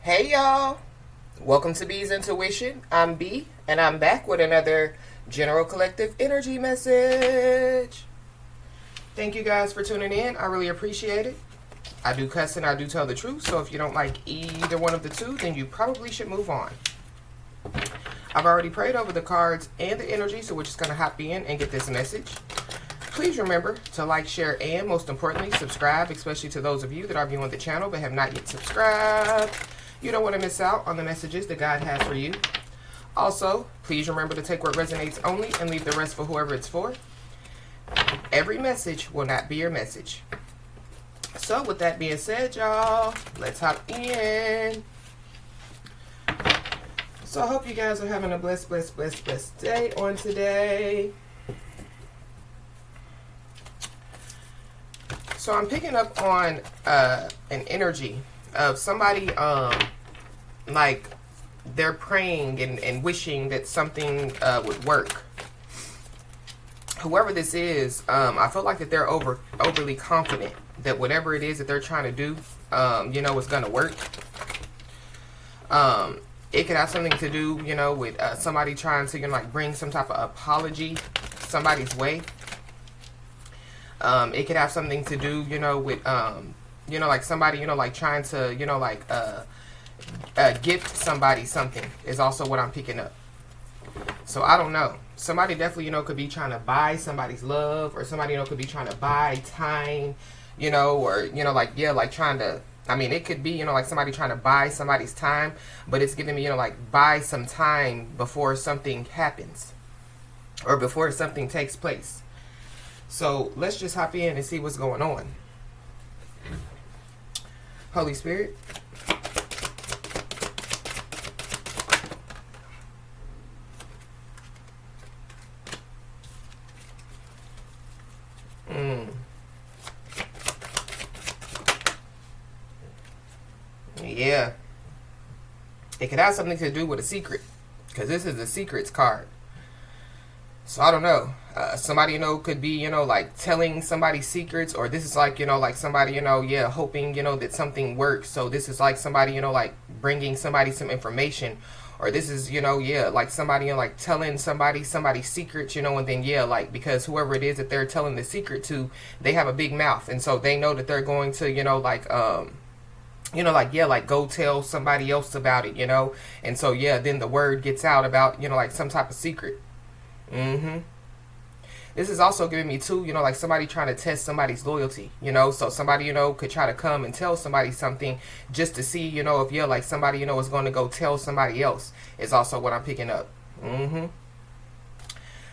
Hey y'all, welcome to B's Intuition. I'm B, and I'm back with another General Collective Energy message. Thank you guys for tuning in. I really appreciate it. I do cuss and I do tell the truth, so if you don't like either one of the two, then you probably should move on. I've already prayed over the cards and the energy, so we're just going to hop in and get this message. Please remember to like, share, and most importantly, subscribe, especially to those of you that are viewing the channel but have not yet subscribed. You don't want to miss out on the messages that God has for you. Also, please remember to take what resonates only and leave the rest for whoever it's for. Every message will not be your message. So with that being said, y'all, let's hop in. So I hope you guys are having a blessed day on today. So I'm picking up on an energy of somebody like they're praying and wishing that something would work. Whoever this is, I feel like that they're overly confident that whatever it is that they're trying to do, is going to work. It could have something to do, with somebody trying to, bring some type of apology somebody's way. It could have something to do, with, like somebody, trying to, gift somebody something is also what I'm picking up. So I don't know. Somebody definitely, could be trying to buy somebody's love, or somebody, could be trying to buy time, or, trying to, it could be, like somebody trying to buy somebody's time, but it's giving me, buy some time before something happens or before something takes place. So let's just hop in and see what's going on. Holy Spirit. Yeah. It could have something to do with a secret, because this is a secrets card. So I don't know. Somebody, could be, like telling somebody secrets, or this is like, like somebody, hoping, that something works. So this is like somebody, like bringing somebody some information, or this is, like somebody, like telling somebody's secrets, and then, like, because whoever it is that they're telling the secret to, they have a big mouth. And so they know that they're going to, go tell somebody else about it, and so, then the word gets out about, like some type of secret. This is also giving me too, like somebody trying to test somebody's loyalty, so somebody, could try to come and tell somebody something just to see, if, like somebody, is going to go tell somebody else is also what I'm picking up.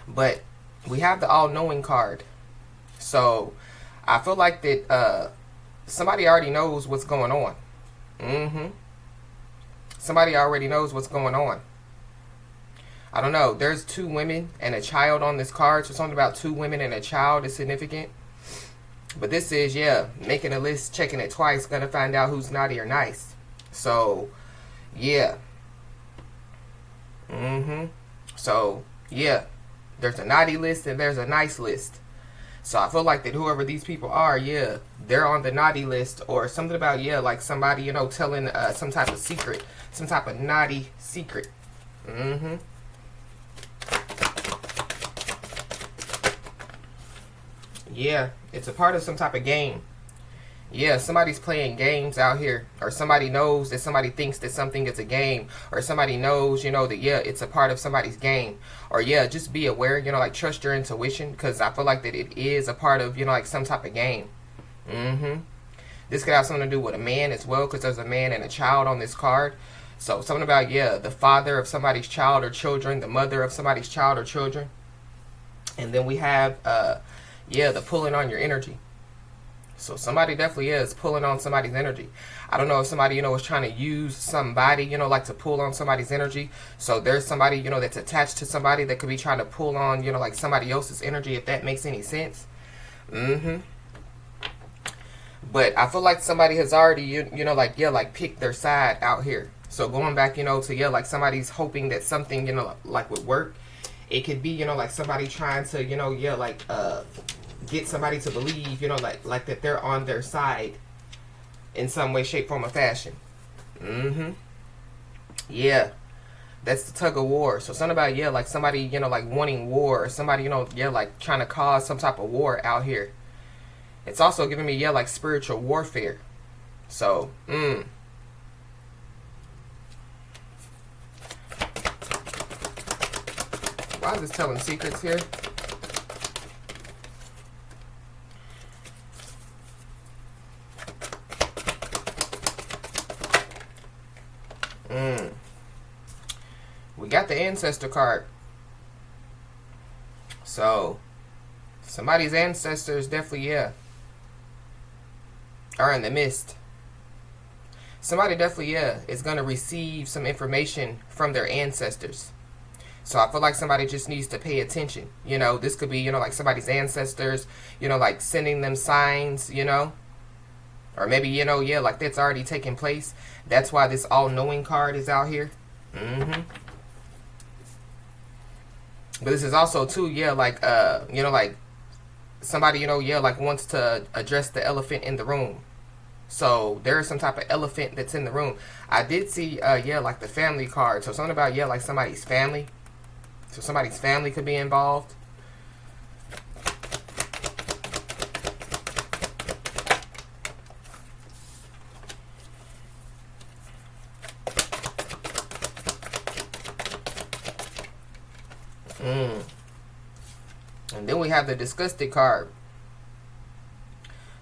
But we have the all-knowing card. So I feel like that somebody already knows what's going on. Somebody already knows what's going on. I don't know. There's 2 women and a child on this card. So something about 2 women and a child is significant. But this is, making a list, checking it twice, gonna find out who's naughty or nice. So, yeah. So, yeah. There's a naughty list and there's a nice list. So I feel like that whoever these people are, they're on the naughty list, or something about, like somebody, telling some type of secret, some type of naughty secret. Yeah, it's a part of some type of game. Yeah, somebody's playing games out here, or somebody knows that somebody thinks that something is a game, or somebody knows, that, it's a part of somebody's game. Or, just be aware, like trust your intuition, because I feel like that it is a part of, like some type of game. This could have something to do with a man as well, because there's a man and a child on this card. So something about, the father of somebody's child or children, the mother of somebody's child or children. And then we have, the pulling on your energy. So somebody definitely is pulling on somebody's energy. I don't know if somebody, is trying to use somebody, like to pull on somebody's energy. So there's somebody, that's attached to somebody that could be trying to pull on, like somebody else's energy, if that makes any sense. But I feel like somebody has already, picked their side out here. So going back, to, like somebody's hoping that something, like would work. It could be, like somebody trying to, get somebody to believe, like that they're on their side in some way, shape, form, or fashion. Mm-hmm. Yeah. That's the tug of war. So something about, yeah, like somebody, like wanting war, or somebody, yeah, like trying to cause some type of war out here. It's also giving me, yeah, like spiritual warfare. So, why is this telling secrets here? We got the Ancestor card. So, somebody's ancestors definitely, yeah, are in the mist. Somebody definitely, yeah, is going to receive some information from their ancestors. So I feel like somebody just needs to pay attention. This could be, like somebody's ancestors, like sending them signs, or maybe, yeah, like that's already taken place. That's why this all-knowing card is out here. But this is also too, yeah, like like somebody, yeah, like wants to address the elephant in the room. So there is some type of elephant that's in the room. I did see, yeah, like the family card. So something about, yeah, like somebody's family. So somebody's family could be involved. And then we have the disgusted card.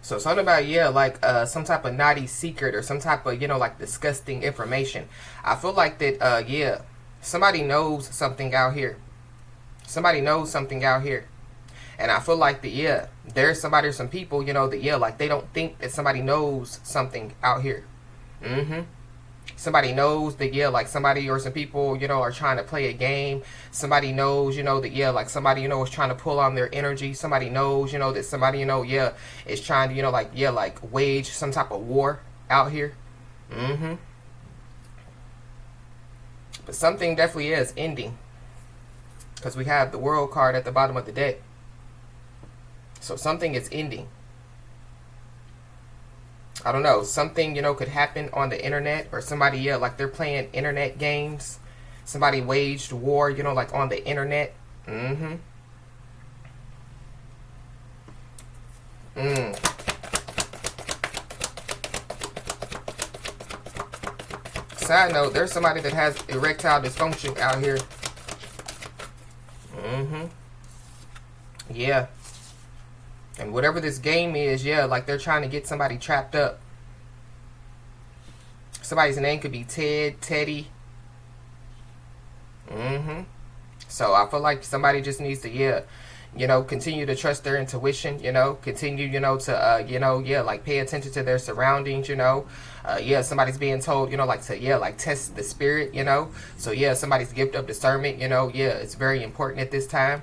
So something about, yeah, like some type of naughty secret or some type of, like disgusting information. I feel like that, yeah, somebody knows something out here. Somebody knows something out here. And I feel like that, yeah, there's somebody or some people, that, yeah, like they don't think that somebody knows something out here. Somebody knows that, yeah, like somebody or some people, are trying to play a game. Somebody knows, that, yeah, like somebody, is trying to pull on their energy. Somebody knows, that somebody, yeah, is trying to, like, yeah, like wage some type of war out here. But something definitely is ending. Because we have the World card at the bottom of the deck. So something is ending. I don't know. Something, could happen on the internet. Or somebody, yeah, like they're playing internet games. Somebody waged war, like on the internet. Side note, there's somebody that has erectile dysfunction out here. Yeah. And whatever this game is, yeah, like they're trying to get somebody trapped up. Somebody's name could be Ted, Teddy. So I feel like somebody just needs to, yeah, continue to trust their intuition, continue, to, yeah, like pay attention to their surroundings, yeah, somebody's being told, like to, yeah, like test the spirit, so yeah, somebody's gift of discernment, yeah, it's very important at this time.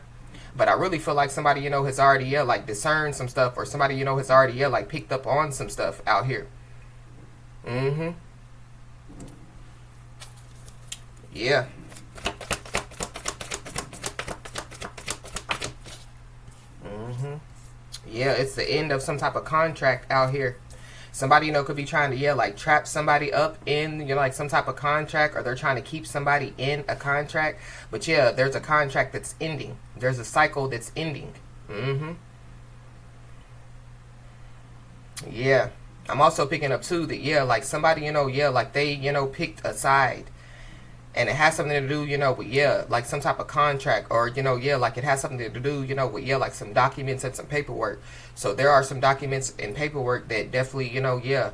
But I really feel like somebody, has already, yeah, like discerned some stuff, or somebody, has already, yeah, like picked up on some stuff out here. Yeah. Yeah, it's the end of some type of contract out here. Somebody, could be trying to, yeah, like trap somebody up in, like some type of contract, or they're trying to keep somebody in a contract. But yeah, there's a contract that's ending. There's a cycle that's ending. Yeah. I'm also picking up too that, yeah, like somebody, yeah, like they, picked a side. And it has something to do, with, yeah, like some type of contract, or, yeah, like it has something to do, with, yeah, like some documents and some paperwork. So there are some documents and paperwork that definitely, yeah,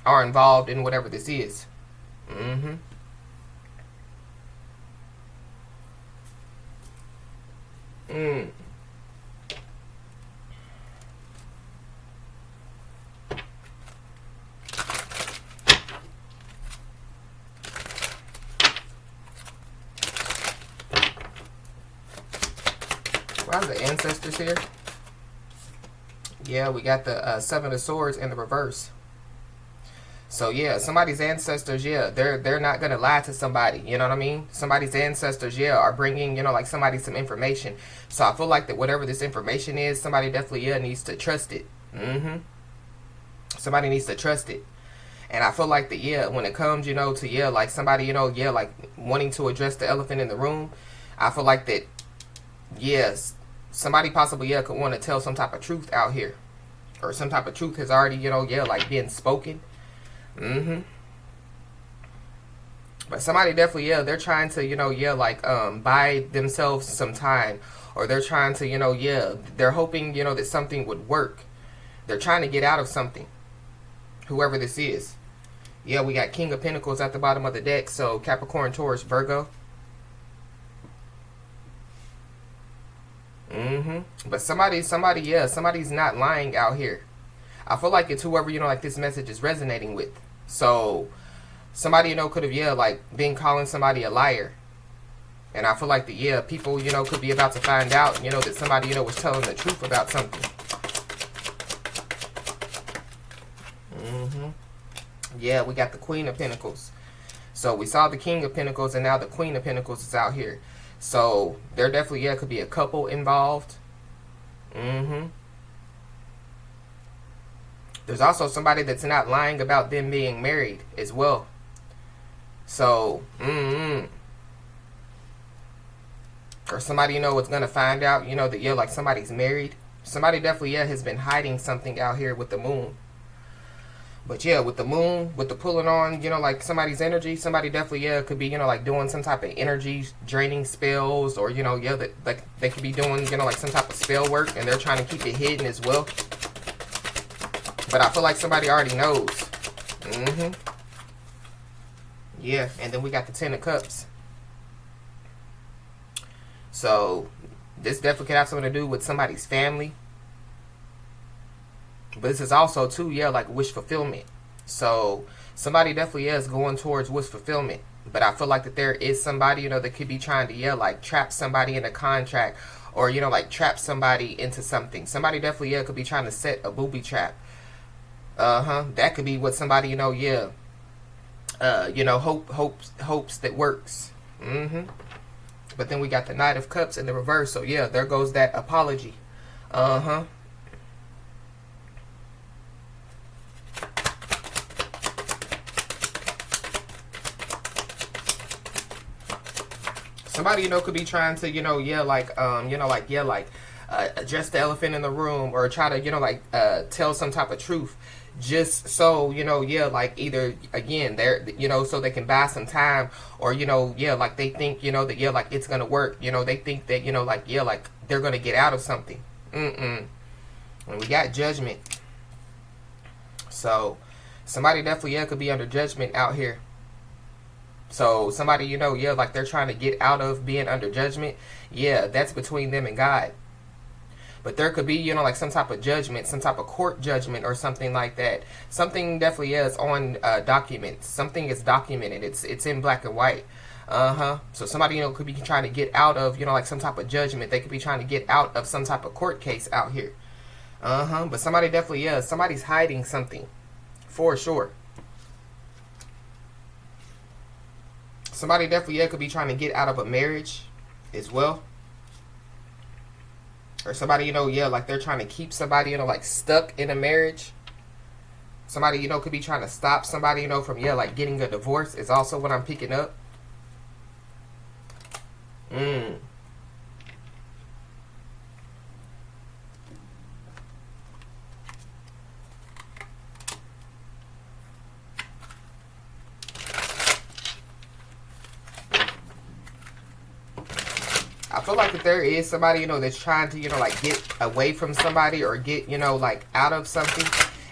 are involved in whatever this is. Why are the ancestors here? Yeah, we got the Seven of Swords in the reverse. So yeah, somebody's ancestors, yeah, they're not gonna lie to somebody. You know what I mean? Somebody's ancestors, yeah, are bringing, like somebody some information. So I feel like that whatever this information is, somebody definitely, yeah, needs to trust it. Somebody needs to trust it. And I feel like that, yeah, when it comes, you know, to, yeah, like somebody, you know, yeah, like wanting to address the elephant in the room, I feel like that, yes, somebody possibly, yeah, could want to tell some type of truth out here. Or some type of truth has already, you know, yeah, like been spoken. But somebody definitely, yeah, they're trying to, you know, yeah, like buy themselves some time. Or they're trying to, you know, yeah, they're hoping, you know, that something would work. They're trying to get out of something. Whoever this is. Yeah, we got King of Pentacles at the bottom of the deck. So Capricorn, Taurus, Virgo. But somebody, yeah, somebody's not lying out here. I feel like it's whoever, you know, like this message is resonating with. So somebody, you know, could have, yeah, like been calling somebody a liar. And I feel like the, yeah, people, you know, could be about to find out, you know, that somebody, you know, was telling the truth about something. Yeah, we got the Queen of Pentacles. So we saw the King of Pentacles and now the Queen of Pentacles is out here. So there definitely, yeah, could be a couple involved. There's also somebody that's not lying about them being married as well. So, or somebody, you know, is going to find out, you know, that, yeah, like somebody's married. Somebody definitely, yeah, has been hiding something out here with the moon. But yeah, with the moon, with the pulling on, you know, like somebody's energy, somebody definitely, yeah, could be, you know, like doing some type of energy draining spells, or, you know, yeah, that like they could be doing, you know, like some type of spell work, and they're trying to keep it hidden as well. But I feel like somebody already knows. Yeah, and then we got the Ten of Cups. So this definitely could have something to do with somebody's family. But this is also, too, yeah, like wish fulfillment. So somebody definitely is going towards wish fulfillment. But I feel like that there is somebody, you know, that could be trying to, yeah, like trap somebody in a contract. Or, you know, like trap somebody into something. Somebody definitely, yeah, could be trying to set a booby trap. That could be what somebody, you know, yeah, you know, hopes that works. But then we got the Knight of Cups in the reverse. So, yeah, there goes that apology. Somebody, you know, could be trying to, you know, yeah, like, you know, like, yeah, like, address the elephant in the room, or try to, you know, like, tell some type of truth, just so, you know, yeah, like, either, again, they're, you know, so they can buy some time, or, you know, yeah, like, they think, you know, that, yeah, like, it's gonna work, you know, they think that, you know, like, yeah, like, they're gonna get out of something. And we got Judgment. So somebody definitely, yeah, could be under judgment out here. So somebody, you know, yeah, like they're trying to get out of being under judgment. Yeah, that's between them and God. But there could be, you know, like some type of judgment, some type of court judgment or something like that. Something definitely is on documents. Something is documented. It's in black and white. So somebody, you know, could be trying to get out of, you know, like some type of judgment. They could be trying to get out of some type of court case out here. But somebody definitely, yeah, somebody's hiding something for sure. Somebody definitely, yeah, could be trying to get out of a marriage as well. Or somebody, you know, yeah, like they're trying to keep somebody, you know, like stuck in a marriage. Somebody, you know, could be trying to stop somebody, you know, from, yeah, like getting a divorce is also what I'm picking up. I feel like if there is somebody, you know, that's trying to, you know, like get away from somebody or get, you know, like out of something,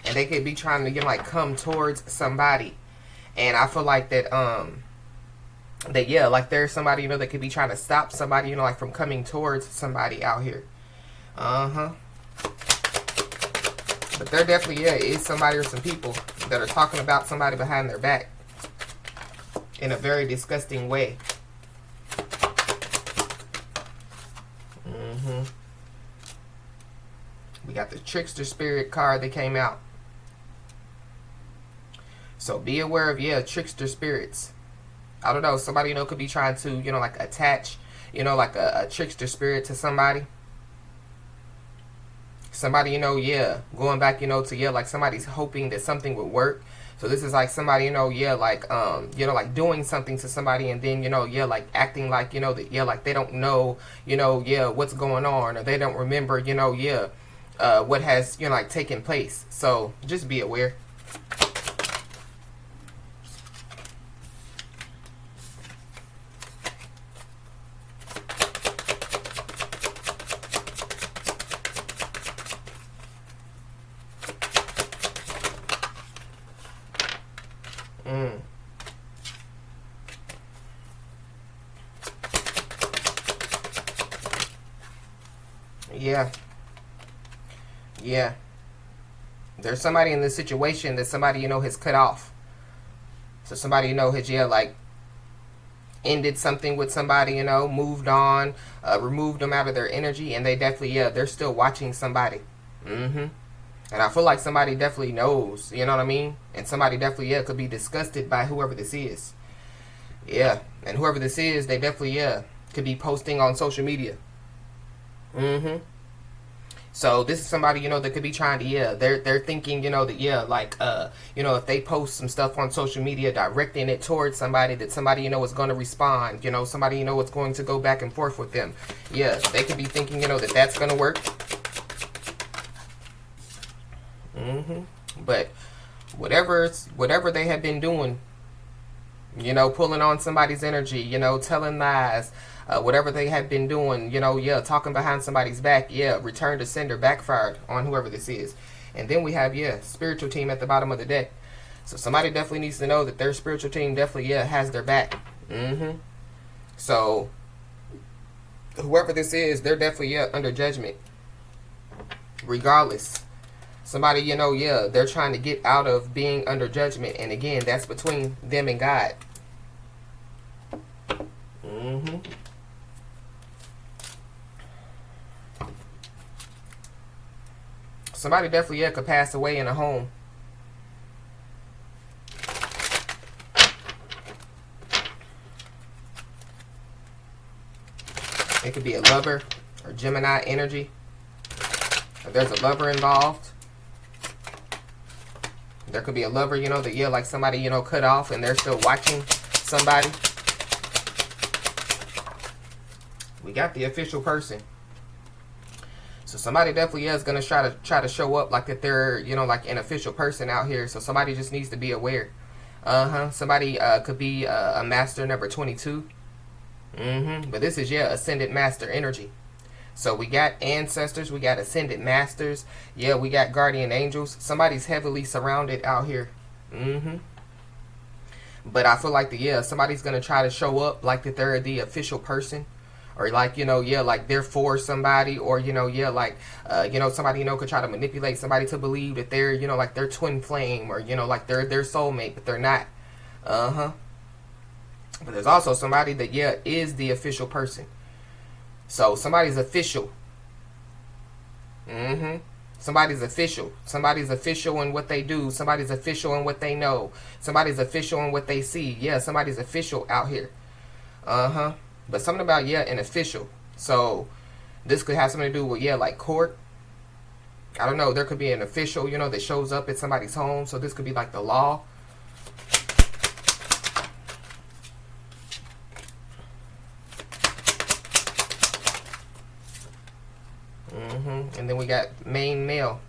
and they could be trying to, you know, like come towards somebody. And I feel like that, yeah, like there's somebody, you know, that could be trying to stop somebody, you know, like from coming towards somebody out here. But there definitely, yeah, is somebody or some people that are talking about somebody behind their back in a very disgusting way. We got the Trickster Spirit card that came out. So be aware of, yeah, trickster spirits. I don't know, somebody, you know, could be trying to, you know, like attach, you know, like a trickster spirit to somebody. Somebody, you know, yeah, going back, you know, to, yeah, like somebody's hoping that something would work. So this is like somebody, yeah, like, like doing something to somebody, and then, yeah, like acting like, that, yeah, like they don't know, yeah, what's going on, or they don't remember, yeah, what has, like taken place. So just be aware. Yeah. Yeah. There's somebody in this situation that somebody, has cut off. So somebody, has, yeah, like ended something with somebody, moved on, removed them out of their energy, and they definitely, yeah, they're still watching somebody. And I feel like somebody definitely knows, you know what I mean? And somebody definitely, yeah, could be disgusted by whoever this is. Yeah. And whoever this is, they definitely, yeah, could be posting on social media. So this is somebody, that could be trying to, yeah, they're thinking, that, yeah, like, if they post some stuff on social media, directing it towards somebody, that somebody, is going to respond, somebody, is going to go back and forth with them. Yeah, they could be thinking, that that's going to work. But whatever they have been doing, pulling on somebody's energy, telling lies, whatever they have been doing, yeah, talking behind somebody's back, yeah, return to sender, backfired on whoever this is. And then we have, yeah, spiritual team at the bottom of the deck. So somebody definitely needs to know that their spiritual team definitely, yeah, has their back. So whoever this is, they're definitely, yeah, under judgment. Regardless. Somebody, yeah, they're trying to get out of being under judgment. And again, that's between them and God. Somebody definitely, yeah, could pass away in a home. It could be a lover or Gemini energy. If there's a lover involved, there could be a lover, that, yeah, like somebody, cut off and they're still watching somebody. We got the official person. So somebody definitely is going to try to show up like that they're, like an official person out here. So somebody just needs to be aware. Somebody could be a master number 22. But this is, yeah, ascended master energy. So we got ancestors, we got ascended masters. Yeah, we got guardian angels. Somebody's heavily surrounded out here. But I feel like somebody's going to try to show up like that they're the official person. Or like, yeah, like they're for somebody, or, yeah, like, somebody, could try to manipulate somebody to believe that they're, like their twin flame, or, like they're their soulmate, but they're not. But there's also somebody that, yeah, is the official person. So somebody's official. Somebody's official. Somebody's official in what they do. Somebody's official in what they know. Somebody's official in what they see. Yeah, somebody's official out here. But something about, yeah, an official. So this could have something to do with, yeah, like court. I don't know. There could be an official, that shows up at somebody's home. So this could be like the law. And then we got main male.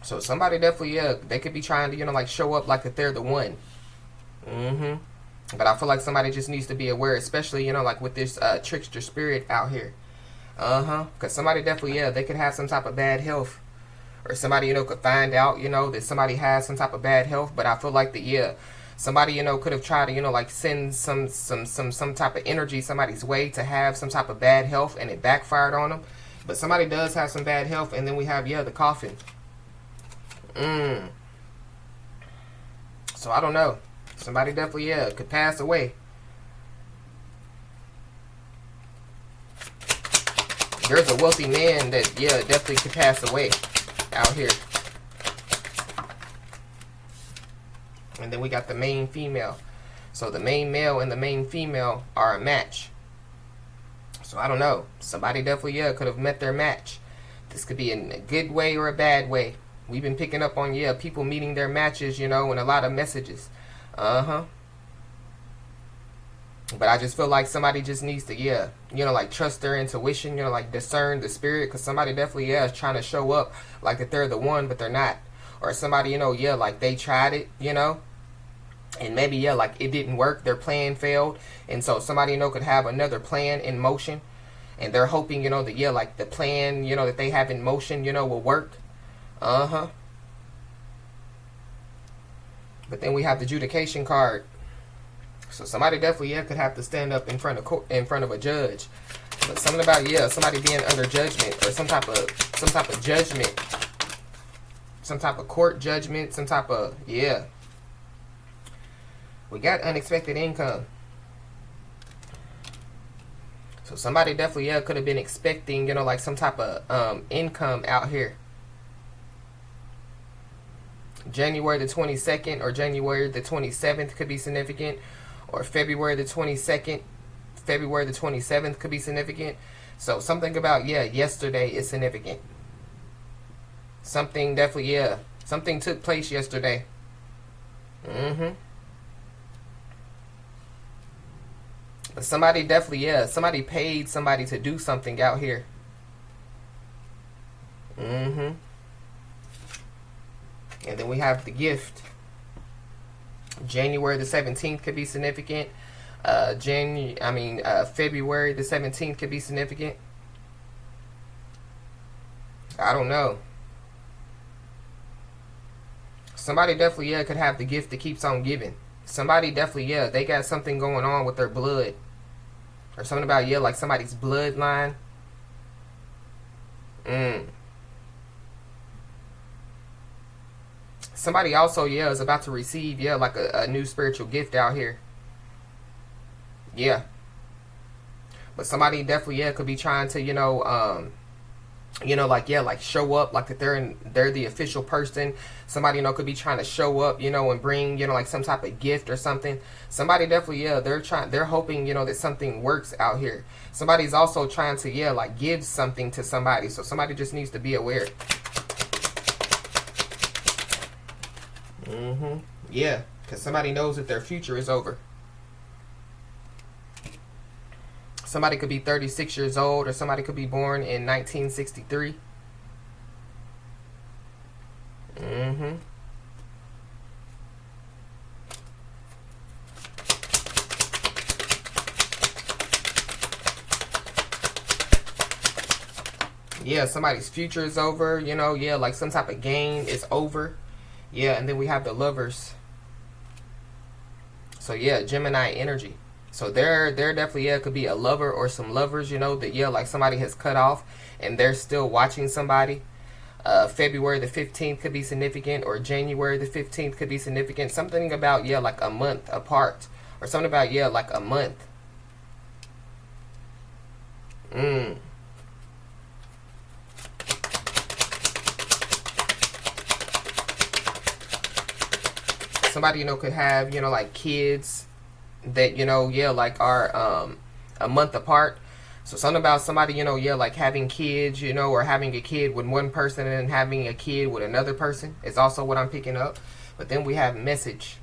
So somebody definitely, yeah, they could be trying to, like show up like that they're the one. But I feel like somebody just needs to be aware, especially, like with this trickster spirit out here. Because somebody definitely, yeah, they could have some type of bad health. Or somebody, could find out, that somebody has some type of bad health. But I feel like that, yeah, somebody, could have tried to, like send some type of energy somebody's way to have some type of bad health, and it backfired on them. But somebody does have some bad health, and then we have, yeah, the coffin. So I don't know. Somebody definitely, yeah, could pass away. There's a wealthy man that, yeah, definitely could pass away out here. And then we got the main female. So the main male and the main female are a match. So I don't know. Somebody definitely, yeah, could have met their match. This could be in a good way or a bad way. We've been picking up on, yeah, people meeting their matches, you know, and a lot of messages. Uh-huh. But I just feel like somebody just needs to, yeah, you know, like trust their intuition, you know, like discern the spirit. Because somebody definitely, yeah, is trying to show up like that they're the one, but they're not. Or somebody, you know, yeah, like they tried it, you know. And maybe, yeah, like it didn't work. Their plan failed. And so somebody, you know, could have another plan in motion. And they're hoping, you know, that, yeah, like the plan, you know, that they have in motion, you know, will work. Uh-huh. But then we have the adjudication card. So somebody definitely, yeah, could have to stand up in front of a judge. But something about, yeah, somebody being under judgment or some type of judgment, some type of court judgment, some type of, yeah. We got unexpected income. So somebody definitely, yeah, could have been expecting, you know, like some type of income out here. January the 22nd or January the 27th could be significant. Or February the 22nd, February the 27th could be significant. So something about, yeah, yesterday is significant. Something definitely, yeah, something took place yesterday. But somebody definitely, yeah, somebody paid somebody to do something out here. And then we have the gift. January the 17th could be significant. February the 17th could be significant. I don't know. Somebody definitely, yeah, could have the gift that keeps on giving. Somebody definitely, yeah, they got something going on with their blood. Or something about, yeah, like somebody's bloodline. Somebody also, yeah, is about to receive, yeah, like a new spiritual gift out here. Yeah. But somebody definitely, yeah, could be trying to, like, yeah, like show up like that they're the official person. Somebody, you know, could be trying to show up, you know, and bring, you know, like some type of gift or something. Somebody definitely, yeah, they're hoping, you know, that something works out here. Somebody's also trying to, yeah, like give something to somebody. So somebody just needs to be aware. Yeah, because somebody knows that their future is over. Somebody could be 36 years old, or somebody could be born in 1963. Yeah, somebody's future is over, you know, yeah, like some type of game is over. Yeah, and then we have the lovers. So yeah, Gemini energy. So there definitely, yeah, could be a lover or some lovers, you know, that, yeah, like somebody has cut off and they're still watching somebody. February the 15th could be significant, or January the 15th could be significant. Something about, yeah, like a month apart, or something about, yeah, like a month. Somebody, you know, could have, you know, like kids that, you know, yeah, like are a month apart. So something about somebody, you know, yeah, like having kids, you know, or having a kid with one person and then having a kid with another person is also what I'm picking up. But then we have message.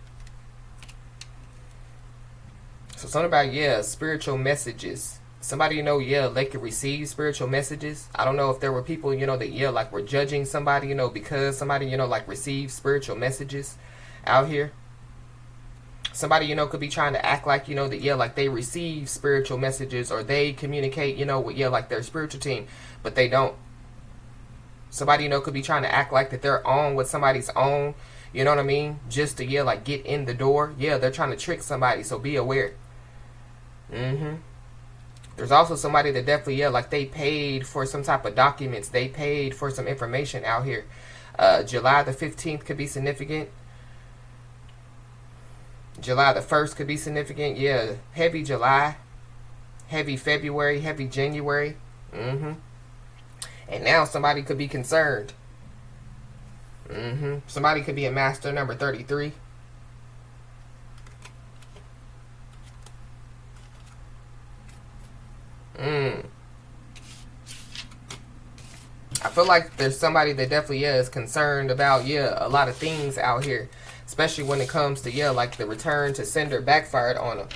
So something about, yeah, spiritual messages. Somebody, you know, yeah, they could receive spiritual messages. I don't know if there were people, you know, that, yeah, like were judging somebody, you know, because somebody, you know, like received spiritual messages out here. Somebody, you know, could be trying to act like, you know, that, yeah, like they receive spiritual messages, or they communicate, you know, with, yeah, like their spiritual team, but they don't. Somebody, you know, could be trying to act like that they're on with somebody's own, you know what I mean? Just to, yeah, like get in the door. Yeah, they're trying to trick somebody, so be aware. There's also somebody that definitely, yeah, like they paid for some type of documents. They paid for some information out here. July the 15th could be significant. July the 1st could be significant. Yeah, heavy July, heavy February, heavy January. And now somebody could be concerned. Somebody could be a master number 33. I feel like there's somebody that definitely is concerned about a lot of things out here, especially when it comes to like the return to sender backfired on them.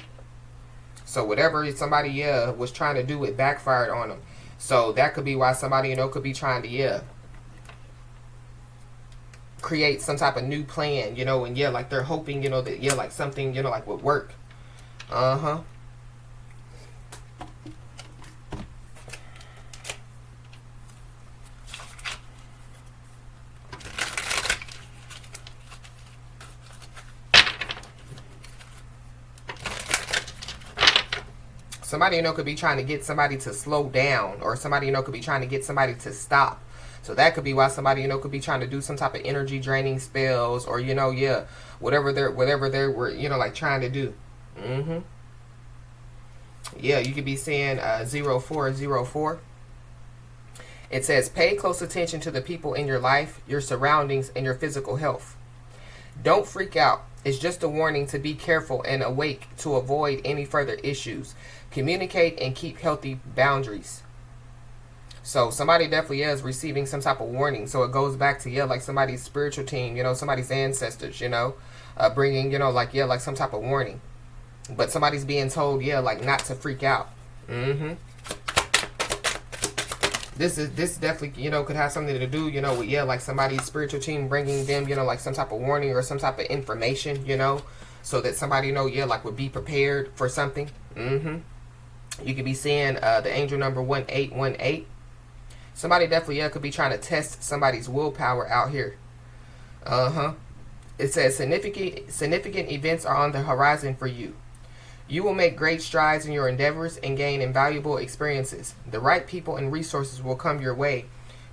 So whatever somebody was trying to do, it backfired on them. So that could be why somebody could be trying to create some type of new plan, and like they're hoping that like something like would work. Somebody, could be trying to get somebody to slow down, or somebody, could be trying to get somebody to stop. So that could be why somebody, could be trying to do some type of energy draining spells, or, whatever they were, like trying to do. Yeah, you could be saying 0404. It says, pay close attention to the people in your life, your surroundings, and your physical health. Don't freak out. It's just a warning to be careful and awake to avoid any further issues. Communicate and keep healthy boundaries. So somebody definitely is receiving some type of warning. So it goes back to, like somebody's spiritual team, somebody's ancestors, bringing, like some type of warning. But somebody's being told, like not to freak out. This definitely, could have something to do, with, like somebody's spiritual team bringing them, like some type of warning or some type of information, so that somebody, like would be prepared for something. You could be seeing the angel number 1818. Somebody definitely, could be trying to test somebody's willpower out here. It says significant events are on the horizon for you. You will make great strides in your endeavors and gain invaluable experiences. The right people and resources will come your way,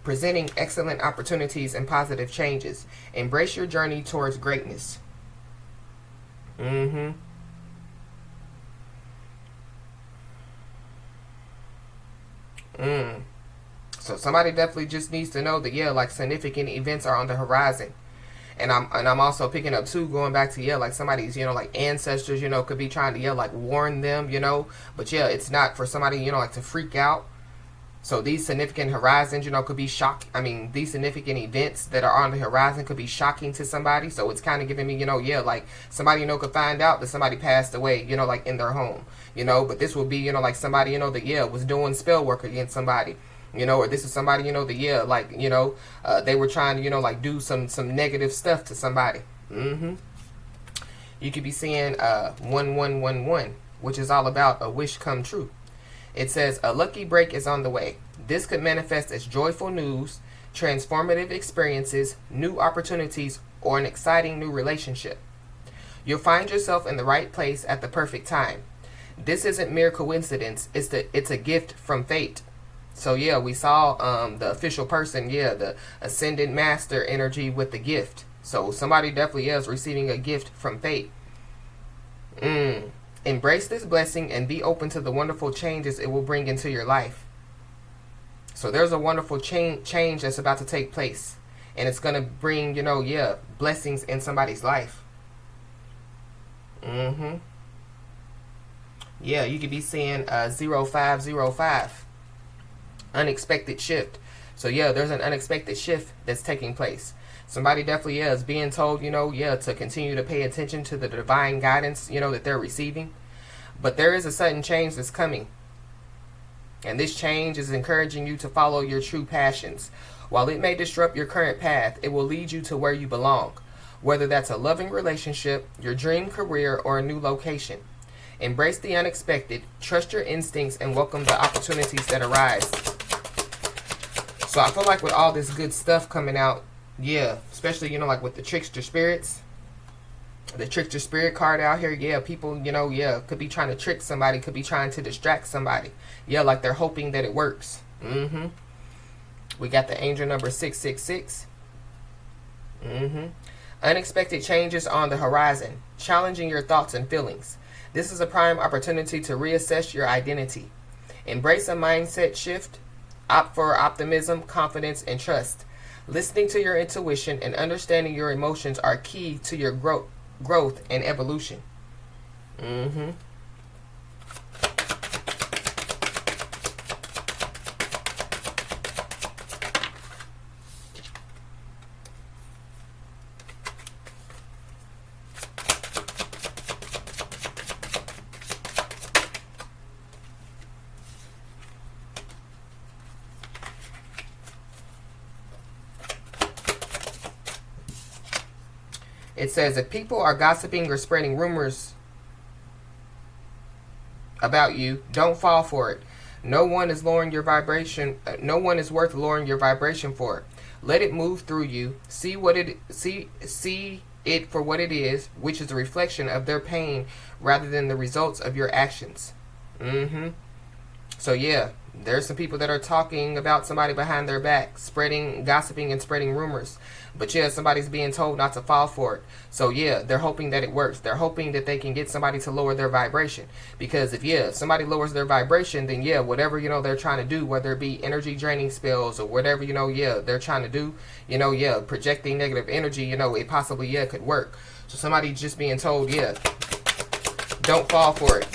presenting excellent opportunities and positive changes. Embrace your journey towards greatness. So somebody definitely just needs to know that, like significant events are on the horizon. And I'm also picking up too, going back to like somebody's like ancestors could be trying to like warn them, but it's not for somebody like to freak out. So these significant horizons could be these significant events that are on the horizon could be shocking to somebody. So it's kind of giving me like somebody could find out that somebody passed away like in their home, but this will be like somebody that was doing spell work against somebody. Or this is somebody, that they were trying to, like do some negative stuff to somebody. You could be seeing 1111, which is all about a wish come true. It says a lucky break is on the way. This could manifest as joyful news, transformative experiences, new opportunities, or an exciting new relationship. You'll find yourself in the right place at the perfect time. This isn't mere coincidence. It's a gift from fate. So we saw the official person, the ascended master energy with the gift. So somebody definitely is receiving a gift from fate. Embrace this blessing and be open to the wonderful changes it will bring into your life. So there's a wonderful change that's about to take place. And it's going to bring, blessings in somebody's life. Yeah, you could be seeing 0505. Unexpected shift. So there's an unexpected shift that's taking place. Somebody definitely is being told, to continue to pay attention to the divine guidance, that they're receiving. But there is a sudden change that's coming. And this change is encouraging you to follow your true passions. While it may disrupt your current path, it will lead you to where you belong. Whether that's a loving relationship, your dream career, or a new location. Embrace the unexpected, trust your instincts, and welcome the opportunities that arise. So I feel like with all this good stuff coming out, especially, like with the trickster spirits, the trickster spirit card out here, people, could be trying to trick somebody, could be trying to distract somebody. Like they're hoping that it works. We got the angel number 666. Unexpected changes on the horizon, challenging your thoughts and feelings. This is a prime opportunity to reassess your identity. Embrace a mindset shift. Opt for optimism, confidence, and trust. Listening to your intuition and understanding your emotions are key to your growth and evolution. It says, if people are gossiping or spreading rumors about you, don't fall for it. No one is lowering your vibration. No one is worth lowering your vibration for. Let it move through you. See it for what it is, which is a reflection of their pain rather than the results of your actions. So yeah, there's some people that are talking about somebody behind their back, gossiping and spreading rumors. But yeah, somebody's being told not to fall for it. So yeah, they're hoping that it works. They're hoping that they can get somebody to lower their vibration. Because if somebody lowers their vibration, then yeah, whatever, they're trying to do, whether it be energy draining spells or whatever, they're trying to do, projecting negative energy, it possibly, could work. So somebody just being told, don't fall for it.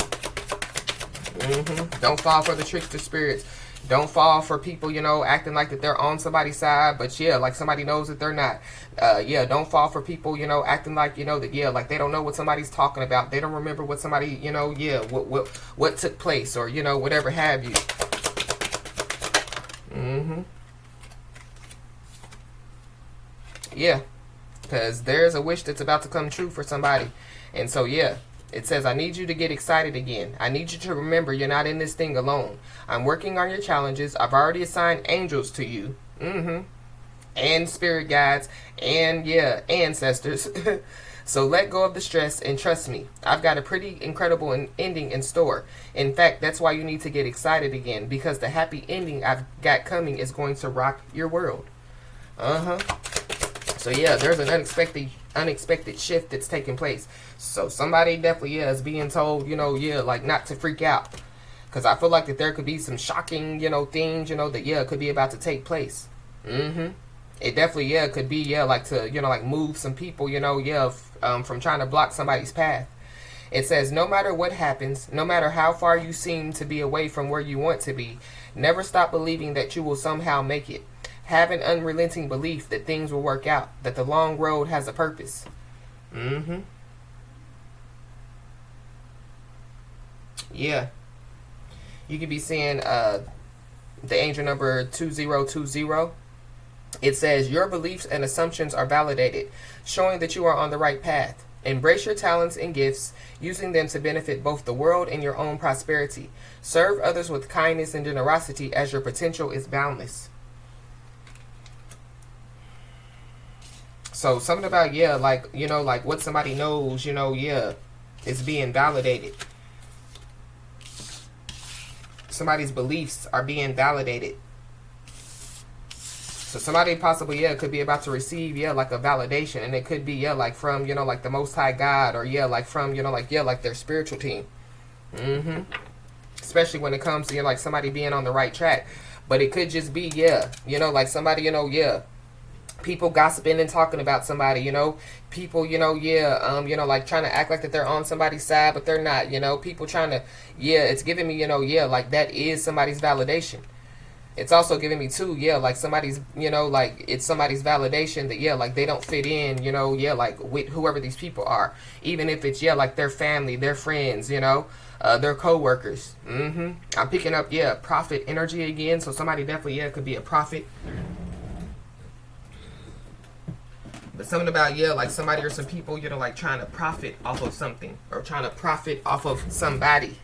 Don't fall for the trickster spirits. Don't fall for people, acting like that they're on somebody's side, but like somebody knows that they're not. Don't fall for people, acting like, that, like they don't know what somebody's talking about. They don't remember what somebody, what took place or, whatever have you. Yeah, because there's a wish that's about to come true for somebody. And so, it says, I need you to get excited again. I need you to remember you're not in this thing alone. I'm working on your challenges. I've already assigned angels to you. And spirit guides. And, ancestors. So let go of the stress and trust me. I've got a pretty incredible ending in store. In fact, that's why you need to get excited again. Because the happy ending I've got coming is going to rock your world. So there's an unexpected shift that's taking place. So somebody definitely is being told, like not to freak out. Because I feel like that there could be some shocking, things, that, could be about to take place. It definitely, could be, like to, like move some people, from trying to block somebody's path. It says, no matter what happens, no matter how far you seem to be away from where you want to be, never stop believing that you will somehow make it. Have an unrelenting belief that things will work out, that the long road has a purpose. Yeah. You could be seeing the angel number 2020. It says, your beliefs and assumptions are validated, showing that you are on the right path. Embrace your talents and gifts, using them to benefit both the world and your own prosperity. Serve others with kindness and generosity as your potential is boundless. So something about, like, like what somebody knows, is being validated. Somebody's beliefs are being validated. So somebody possibly, could be about to receive, like a validation. And it could be, like from, like the Most High God or, like from, like their spiritual team. Especially when it comes to, like somebody being on the right track. But it could just be, like somebody, people gossiping and talking about somebody, people, like trying to act like that they're on somebody's side, but they're not, people trying to, it's giving me, like that is somebody's validation. It's also giving me too, like somebody's, like it's somebody's validation that, like they don't fit in, like with whoever these people are, even if it's, like their family, their friends, their co-workers. I'm picking up, prophet energy again. So somebody definitely, could be a prophet. But something about, like somebody or some people, like trying to profit off of something. Or trying to profit off of somebody.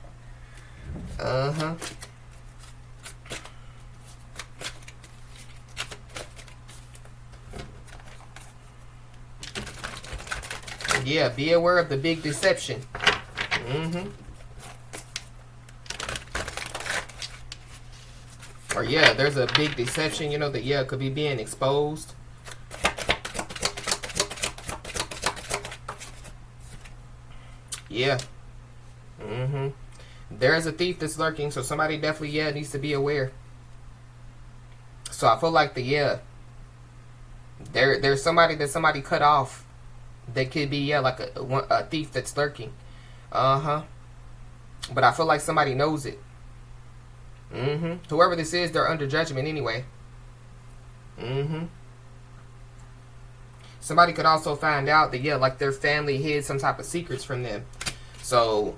Yeah, be aware of the big deception. Or there's a big deception, that, could be being exposed. Yeah. There's a thief that's lurking, so somebody definitely, needs to be aware. So I feel like there's somebody that somebody cut off that could be, like a thief that's lurking. But I feel like somebody knows it. Whoever this is, they're under judgment anyway. Somebody could also find out that, like their family hid some type of secrets from them. So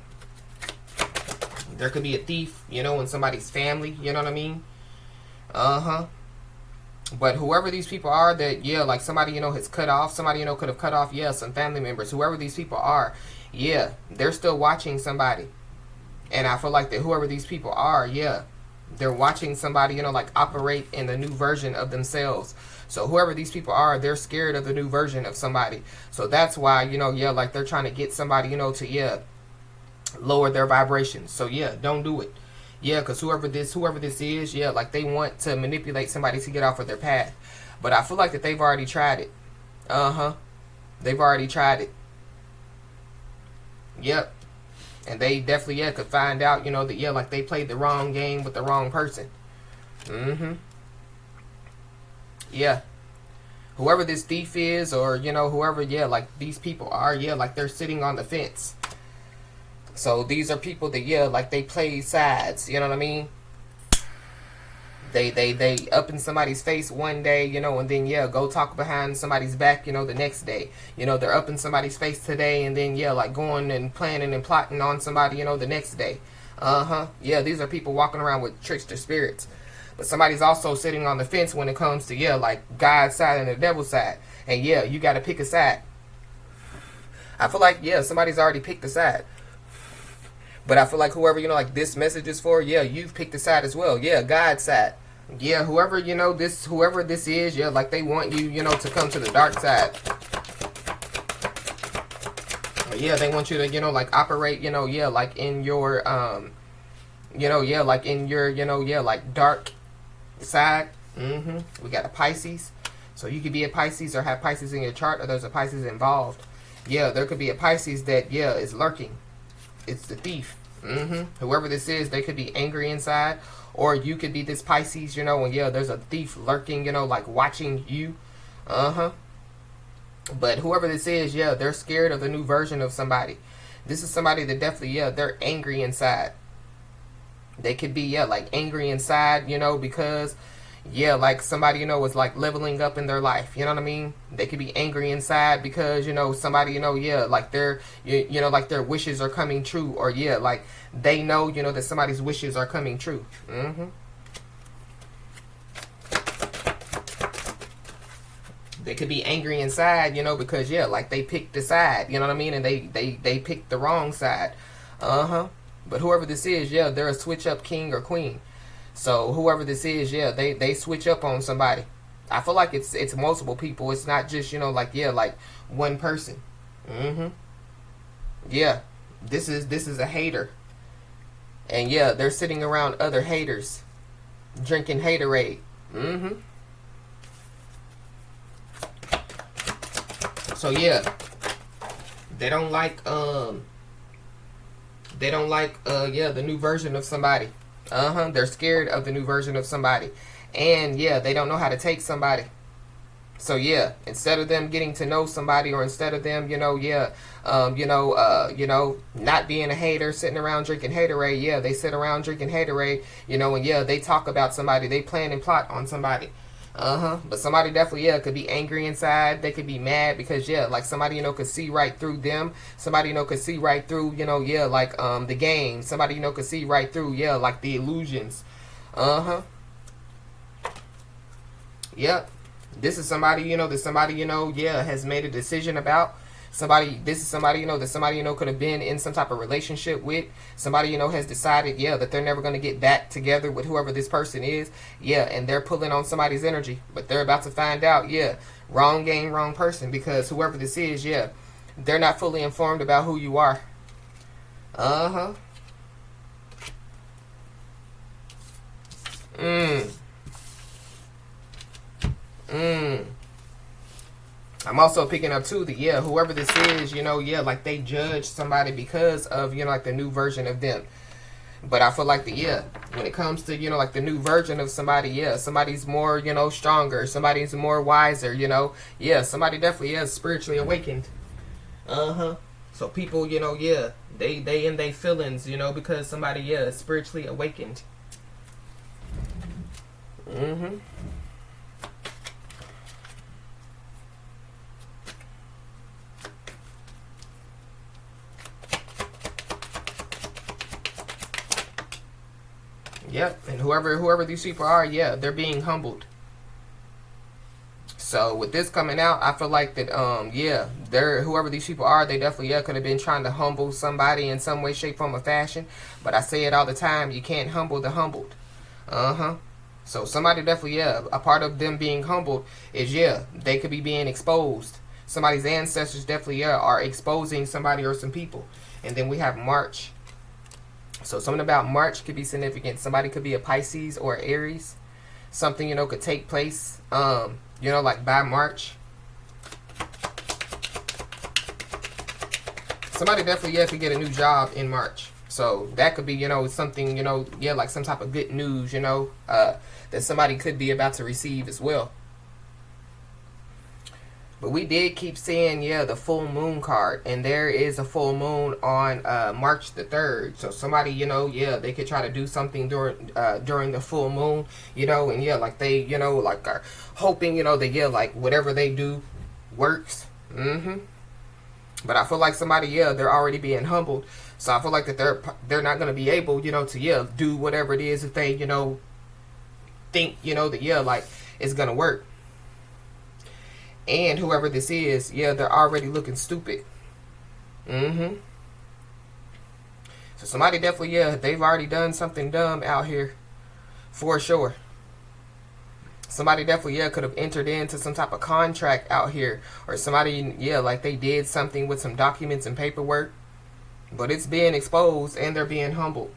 there could be a thief, in somebody's family, you know what I mean? But whoever these people are that, yeah, like somebody, has cut off, somebody, could have cut off, yeah, some family members, whoever these people are, yeah, they're still watching somebody. And I feel like that whoever these people are, yeah, they're watching somebody, like operate in the new version of themselves. So whoever these people are, they're scared of the new version of somebody. So that's why, yeah, like they're trying to get somebody, to, yeah, lower their vibrations. So yeah, don't do it. Yeah, because whoever this is, yeah, like they want to manipulate somebody to get off of their path. But I feel like that they've already tried it. They've already tried it. Yep. And they definitely, yeah, could find out, that, yeah, like they played the wrong game with the wrong person. Yeah. Whoever this thief is, or, whoever, yeah, like these people are, yeah, like they're sitting on the fence. So these are people that, yeah, like they play sides, you know what I mean? They up in somebody's face one day, and then, yeah, go talk behind somebody's back, the next day. They're up in somebody's face today, and then, yeah, like going and planning and plotting on somebody, the next day. Yeah, these are people walking around with trickster spirits. But somebody's also sitting on the fence when it comes to, yeah, like God's side and the devil's side. And, yeah, you got to pick a side. I feel like, yeah, somebody's already picked a side. But I feel like whoever, like this message is for, yeah, you've picked a side as well. Yeah, God's side. Yeah, whoever, whoever this is, yeah, like they want you, to come to the dark side. Yeah, they want you to, like operate, yeah, like in your, yeah, like in your, yeah, like dark side. We got a Pisces. So you could be a Pisces or have Pisces in your chart, or there's a Pisces involved. Yeah, there could be a Pisces that, yeah, is lurking. It's the thief. Whoever this is, they could be angry inside, or you could be this Pisces, and yeah, there's a thief lurking, like watching you. But whoever this is, yeah, they're scared of the new version of somebody. This is somebody that definitely, yeah, they're angry inside. They could be, yeah, like angry inside, because, yeah, like somebody, is like leveling up in their life. You know what I mean? They could be angry inside because, somebody, yeah, like their, like their wishes are coming true. Or, yeah, like they know, that somebody's wishes are coming true. They could be angry inside, because, yeah, like they picked a side. You know what I mean? And they picked the wrong side. But whoever this is, yeah, they're a switch up king or queen. So whoever this is, yeah, they switch up on somebody. I feel like it's multiple people. It's not just, like, yeah, like one person. Yeah, this is a hater. And yeah, they're sitting around other haters, drinking haterade. So yeah, they don't like yeah, the new version of somebody. They're scared of the new version of somebody. And yeah, they don't know how to take somebody. So yeah, instead of them getting to know somebody, or instead of them, yeah, not being a hater, sitting around drinking haterade, yeah, they sit around drinking haterade, and yeah, they talk about somebody, they plan and plot on somebody. But somebody definitely, yeah, could be angry inside. They could be mad because, yeah, like somebody, could see right through them. Somebody, could see right through, yeah, like, the game. Somebody, could see right through, yeah, like the illusions. Yep. This is somebody, that somebody, yeah, has made a decision about. This is somebody, that somebody, could have been in some type of relationship with. Somebody, has decided, yeah, that they're never going to get back together with whoever this person is. Yeah, and they're pulling on somebody's energy. But they're about to find out, yeah, wrong game, wrong person. Because whoever this is, yeah, they're not fully informed about who you are. I'm also picking up too that, yeah, whoever this is, yeah, like they judge somebody because of, like the new version of them. But I feel like yeah, when it comes to, like the new version of somebody, yeah, somebody's more, stronger, somebody's more wiser, yeah, somebody definitely is spiritually awakened. So people, yeah, they in their feelings, because somebody, yeah, is spiritually awakened. Yep, and whoever these people are, yeah, they're being humbled. So with this coming out, I feel like that yeah, they're, whoever these people are, they definitely, yeah, could have been trying to humble somebody in some way, shape, form, or fashion. But I say it all the time, you can't humble the humbled. So somebody definitely, yeah, a part of them being humbled is, yeah, they could be being exposed. Somebody's ancestors definitely, yeah, are exposing somebody or some people. And then we have March. So something about March could be significant. Somebody could be a Pisces or Aries. Something, you know, could take place, you know, like by March. Somebody definitely, yeah, could get a new job in March. So that could be, you know, something, you know, yeah, like some type of good news, you know, that somebody could be about to receive as well. But we did keep seeing, yeah, the full moon card. And there is a full moon on March the 3rd. So somebody, you know, yeah, they could try to do something during the full moon, you know. And, yeah, like they, you know, like are hoping, you know, that, yeah, like whatever they do works. But I feel like somebody, yeah, they're already being humbled. So I feel like that they're not going to be able, you know, to, yeah, do whatever it is that they, you know, think, you know, that, yeah, like it's going to work. And whoever this is, yeah, they're already looking stupid. So somebody definitely, yeah, they've already done something dumb out here. For sure. Somebody definitely, yeah, could have entered into some type of contract out here. Or somebody, yeah, like they did something with some documents and paperwork. But it's being exposed and they're being humbled.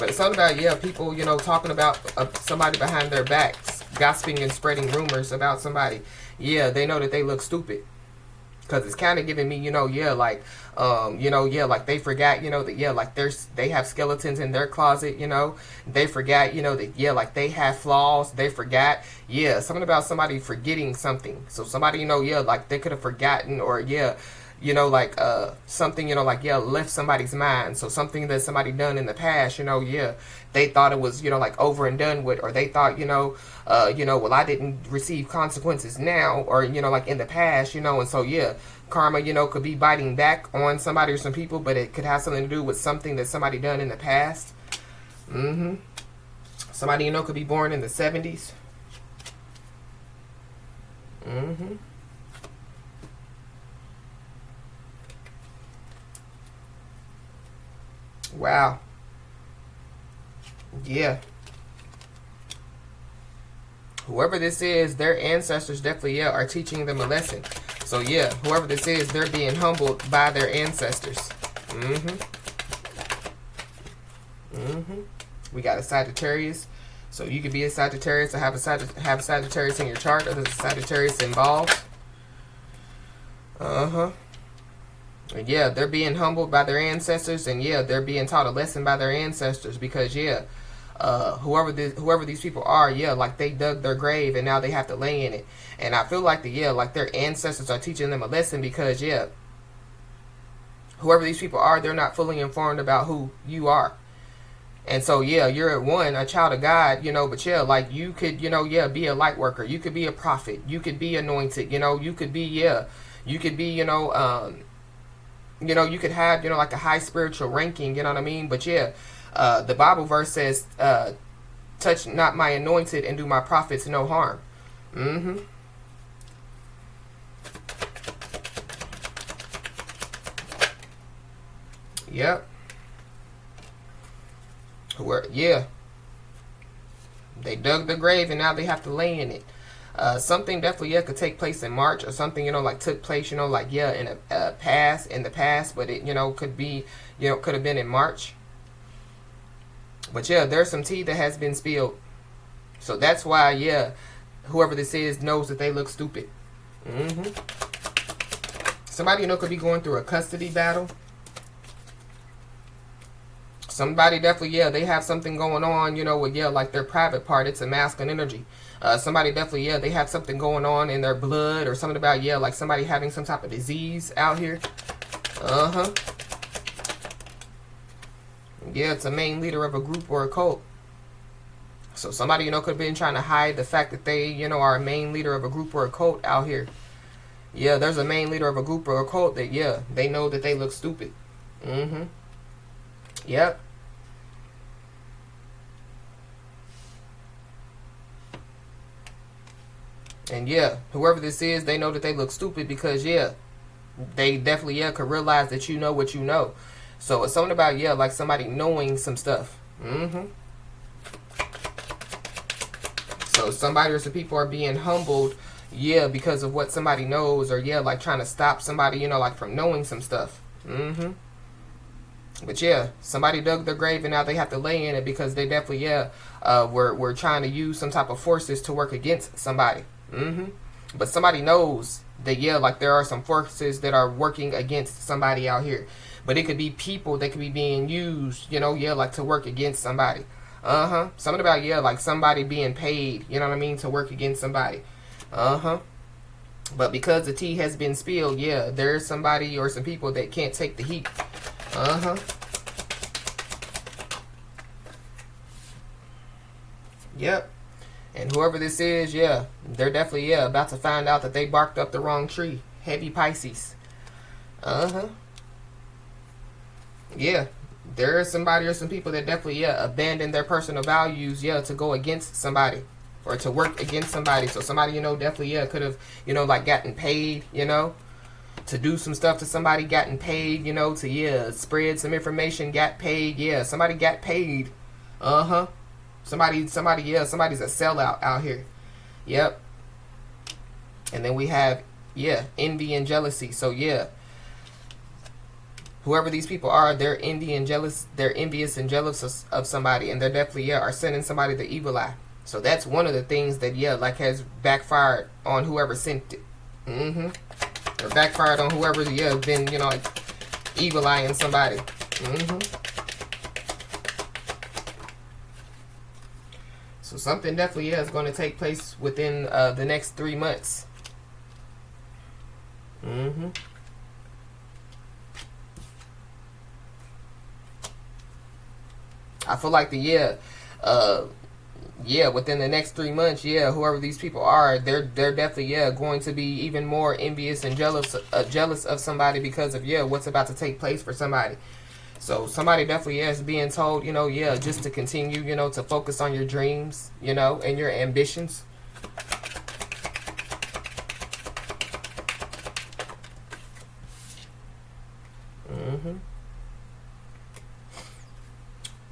But it's something about, yeah, people, you know, talking about somebody behind their backs, gossiping and spreading rumors about somebody. Yeah, they know that they look stupid. Because it's kind of giving me, you know, yeah, like, you know, yeah, like they forgot, you know, that, yeah, like they have skeletons in their closet, you know. They forgot, you know, that, yeah, like they have flaws. They forgot, yeah, something about somebody forgetting something. So somebody, you know, yeah, like they could have forgotten or, yeah, you know, like something, you know, like, yeah, left somebody's mind. So something that somebody done in the past, you know, yeah, they thought it was, you know, like over and done with, or they thought, you know, well, I didn't receive consequences now, or, you know, like in the past, you know. And so, yeah, karma, you know, could be biting back on somebody or some people, but it could have something to do with something that somebody done in the past. Somebody, you know, could be born in the 70s. Wow. Yeah. Whoever this is, their ancestors definitely, yeah, are teaching them a lesson. So, yeah, whoever this is, they're being humbled by their ancestors. We got a Sagittarius. So you could be a Sagittarius or have a Sagittarius in your chart, or there's a Sagittarius involved. And yeah, they're being humbled by their ancestors, and yeah, they're being taught a lesson by their ancestors, because yeah, whoever these people are, yeah, like they dug their grave and now they have to lay in it. And I feel like like their ancestors are teaching them a lesson, because yeah, whoever these people are, they're not fully informed about who you are. And so, yeah, you're a child of God, you know, but yeah, like you could, you know, yeah, be a light worker. You could be a prophet. You could be anointed, you know, you could be, yeah, you could be, you know, you could have, you know, like a high spiritual ranking, you know what I mean? But yeah, the Bible verse says, touch not my anointed and do my prophets no harm. Yep. Yeah. They dug the grave and now they have to lay in it. Something definitely, yeah, could take place in March, or something, you know, like took place, you know, like, yeah, in the past, but it, you know, could be, you know, could have been in March. But yeah, there's some tea that has been spilled. So that's why, yeah, whoever this is knows that they look stupid. Somebody, you know, could be going through a custody battle. Somebody definitely, yeah, they have something going on, you know, with, yeah, like their private part. It's a masculine energy. Somebody definitely, yeah, they have something going on in their blood, or something about, yeah, like somebody having some type of disease out here. Yeah, it's a main leader of a group or a cult. So somebody, you know, could have been trying to hide the fact that they, you know, are a main leader of a group or a cult out here. Yeah, there's a main leader of a group or a cult that, yeah, they know that they look stupid. Yep. And yeah, whoever this is, they know that they look stupid because yeah, they definitely yeah could realize that you know what you know. So it's something about yeah like somebody knowing some stuff. So somebody or some people are being humbled, yeah, because of what somebody knows, or yeah, like trying to stop somebody, you know, like from knowing some stuff. But yeah, somebody dug their grave and now they have to lay in it because they definitely yeah were trying to use some type of forces to work against somebody. But somebody knows that yeah, like there are some forces that are working against somebody out here. But it could be people that could be being used, you know, yeah, like to work against somebody. Something about yeah, like somebody being paid, you know what I mean, to work against somebody. But because the tea has been spilled, yeah, there's somebody or some people that can't take the heat. Yep. And whoever this is, yeah, they're definitely yeah about to find out that they barked up the wrong tree. Heavy Pisces. Yeah. There is somebody or some people that definitely yeah abandon their personal values yeah to go against somebody or to work against somebody. So somebody, you know, definitely yeah could have, you know, like gotten paid, you know, to do some stuff to somebody, gotten paid, you know, to yeah spread some information, got paid. Yeah, somebody got paid. Somebody yeah, somebody's a sellout out here. Yep. And then we have yeah envy and jealousy. So yeah, whoever these people are, they're they're envious and jealous of somebody, and they're definitely yeah are sending somebody the evil eye. So that's one of the things that yeah like has backfired on whoever sent it. Or backfired on whoever yeah been, you know, like evil eyeing somebody. So something definitely yeah is going to take place within the next 3 months. I feel like the yeah within the next 3 months, yeah, whoever these people are, they're definitely yeah going to be even more envious and jealous of somebody because of yeah what's about to take place for somebody. So somebody definitely is being told, you know, yeah, just to continue, you know, to focus on your dreams, you know, and your ambitions.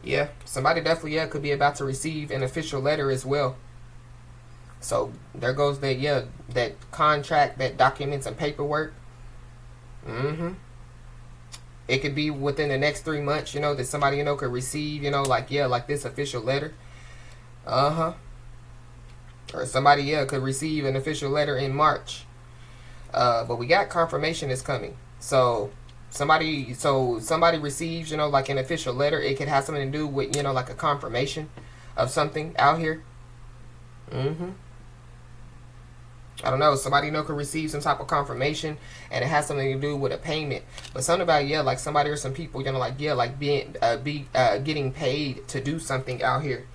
Yeah, somebody definitely yeah could be about to receive an official letter as well. So there goes that yeah that contract, that documents and paperwork. It could be within the next 3 months, you know, that somebody, you know, could receive, you know, like yeah like this official letter. Or somebody yeah could receive an official letter in March. But we got confirmation is coming. So somebody receives, you know, like an official letter. It could have something to do with, you know, like a confirmation of something out here. I don't know. Somebody, you know, could receive some type of confirmation, and it has something to do with a payment. But something about yeah, like somebody or some people, you know, like yeah, like being getting paid to do something out here.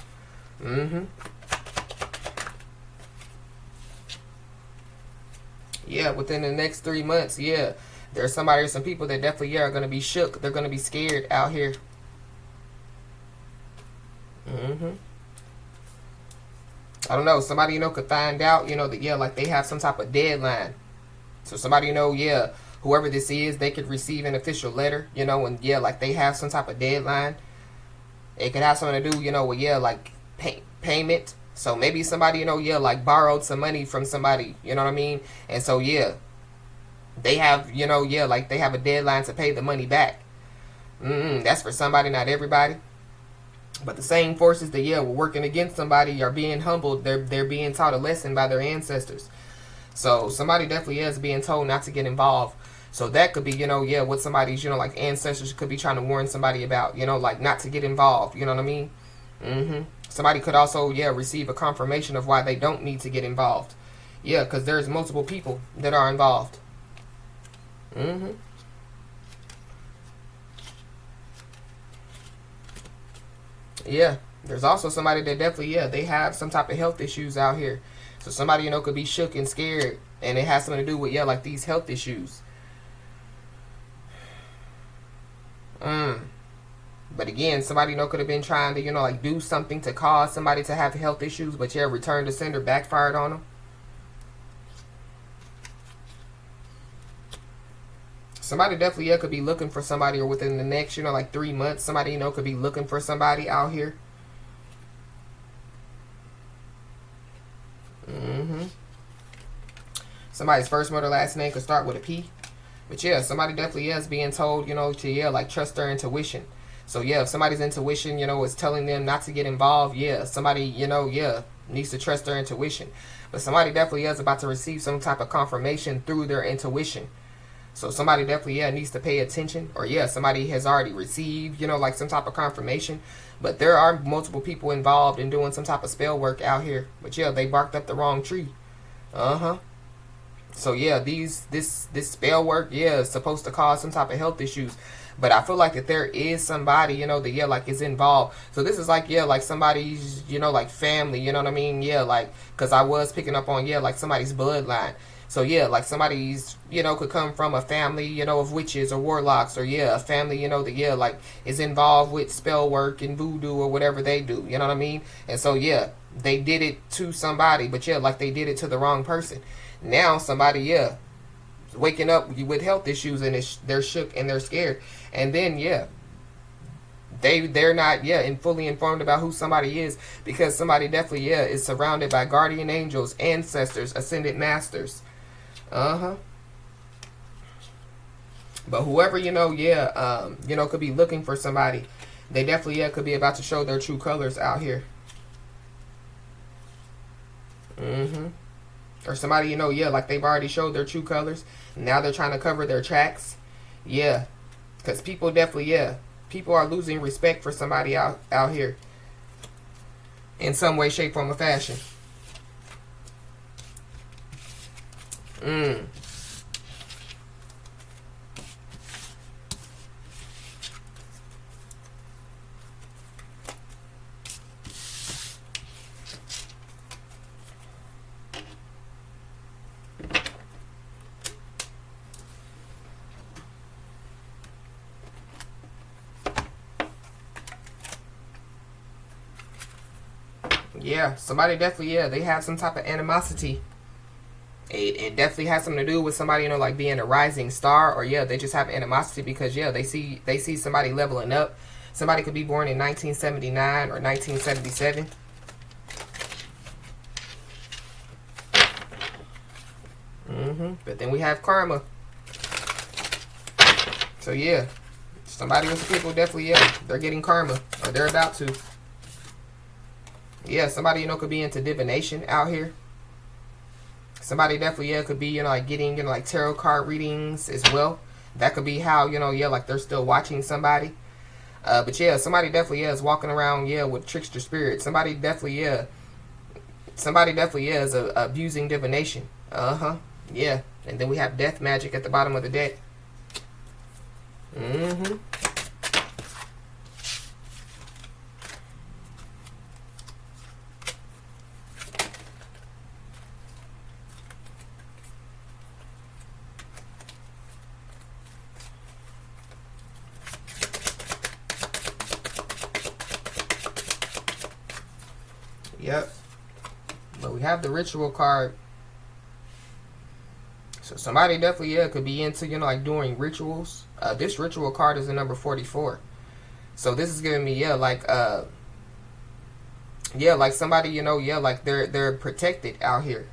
Yeah, within the next 3 months, yeah, there's somebody or some people that definitely yeah are gonna be shook. They're gonna be scared out here. I don't know. Somebody, you know, could find out, you know, that yeah, like they have some type of deadline. So somebody, you know, yeah, whoever this is, they could receive an official letter, you know, and yeah, like they have some type of deadline. It could have something to do, you know, with yeah, like payment. So maybe somebody, you know, yeah, like borrowed some money from somebody, you know what I mean? And so yeah, they have, you know, yeah, like they have a deadline to pay the money back. That's for somebody, not everybody. But the same forces that yeah were working against somebody are being humbled. They're being taught a lesson by their ancestors. So somebody definitely is being told not to get involved. So that could be, you know, yeah, what somebody's, you know, like ancestors could be trying to warn somebody about, you know, like not to get involved. You know what I mean? Somebody could also yeah receive a confirmation of why they don't need to get involved. Yeah, because there's multiple people that are involved. Yeah, there's also somebody that definitely, yeah, they have some type of health issues out here. So somebody, you know, could be shook and scared, and it has something to do with, yeah, like these health issues. But again, somebody, you know, could have been trying to, you know, like do something to cause somebody to have health issues, but yeah, return to sender backfired on them. Somebody definitely, yeah, could be looking for somebody, or within the next, you know, like 3 months, somebody, you know, could be looking for somebody out here. Somebody's first, mother, last name could start with a P. But yeah, somebody definitely is being told, you know, to, yeah, like trust their intuition. So yeah, if somebody's intuition, you know, is telling them not to get involved, yeah, somebody, you know, yeah, needs to trust their intuition. But somebody definitely is about to receive some type of confirmation through their intuition. So somebody definitely, yeah, needs to pay attention. Or yeah, somebody has already received, you know, like some type of confirmation. But there are multiple people involved in doing some type of spell work out here. But yeah, they barked up the wrong tree. So yeah, this spell work, yeah, is supposed to cause some type of health issues. But I feel like that there is somebody, you know, that, yeah, like is involved. So this is like, yeah, like somebody's, you know, like family, you know what I mean? Yeah, like, because I was picking up on, yeah, like somebody's bloodline. So yeah, like somebody's, you know, could come from a family, you know, of witches or warlocks, or yeah, a family, you know, that, yeah, like is involved with spell work and voodoo or whatever they do, you know what I mean? And so yeah, they did it to somebody, but yeah, like they did it to the wrong person. Now somebody, yeah, waking up with health issues, and they're shook and they're scared. And then yeah, they're not, yeah, and fully informed about who somebody is, because somebody definitely, yeah, is surrounded by guardian angels, ancestors, ascended masters. But whoever, you know, yeah, you know, could be looking for somebody, they definitely, yeah, could be about to show their true colors out here. Or somebody, you know, yeah, like they've already showed their true colors. Now they're trying to cover their tracks. Yeah. Because people definitely, yeah, people are losing respect for somebody out here. In some way, shape, form, or fashion. Yeah, somebody definitely, yeah, they have some type of animosity. It definitely has something to do with somebody, you know, like being a rising star, or yeah, they just have animosity because yeah, they see somebody leveling up. Somebody could be born in 1979 or 1977. But then we have karma. So yeah, somebody with the people definitely, yeah, they're getting karma, or they're about to. Yeah, somebody, you know, could be into divination out here. Somebody definitely, yeah, could be, you know, like getting, you know, like tarot card readings as well. That could be how, you know, yeah, like they're still watching somebody. But yeah, somebody definitely, yeah, is walking around, yeah, with trickster spirit. Somebody definitely, yeah, is abusing divination. Yeah. And then we have death magic at the bottom of the deck. Yep. But we have the ritual card. So somebody definitely, yeah, could be into, you know, like doing rituals. This ritual card is the number 44. So this is giving me, yeah, like yeah, like somebody, you know, yeah, like they're protected out here.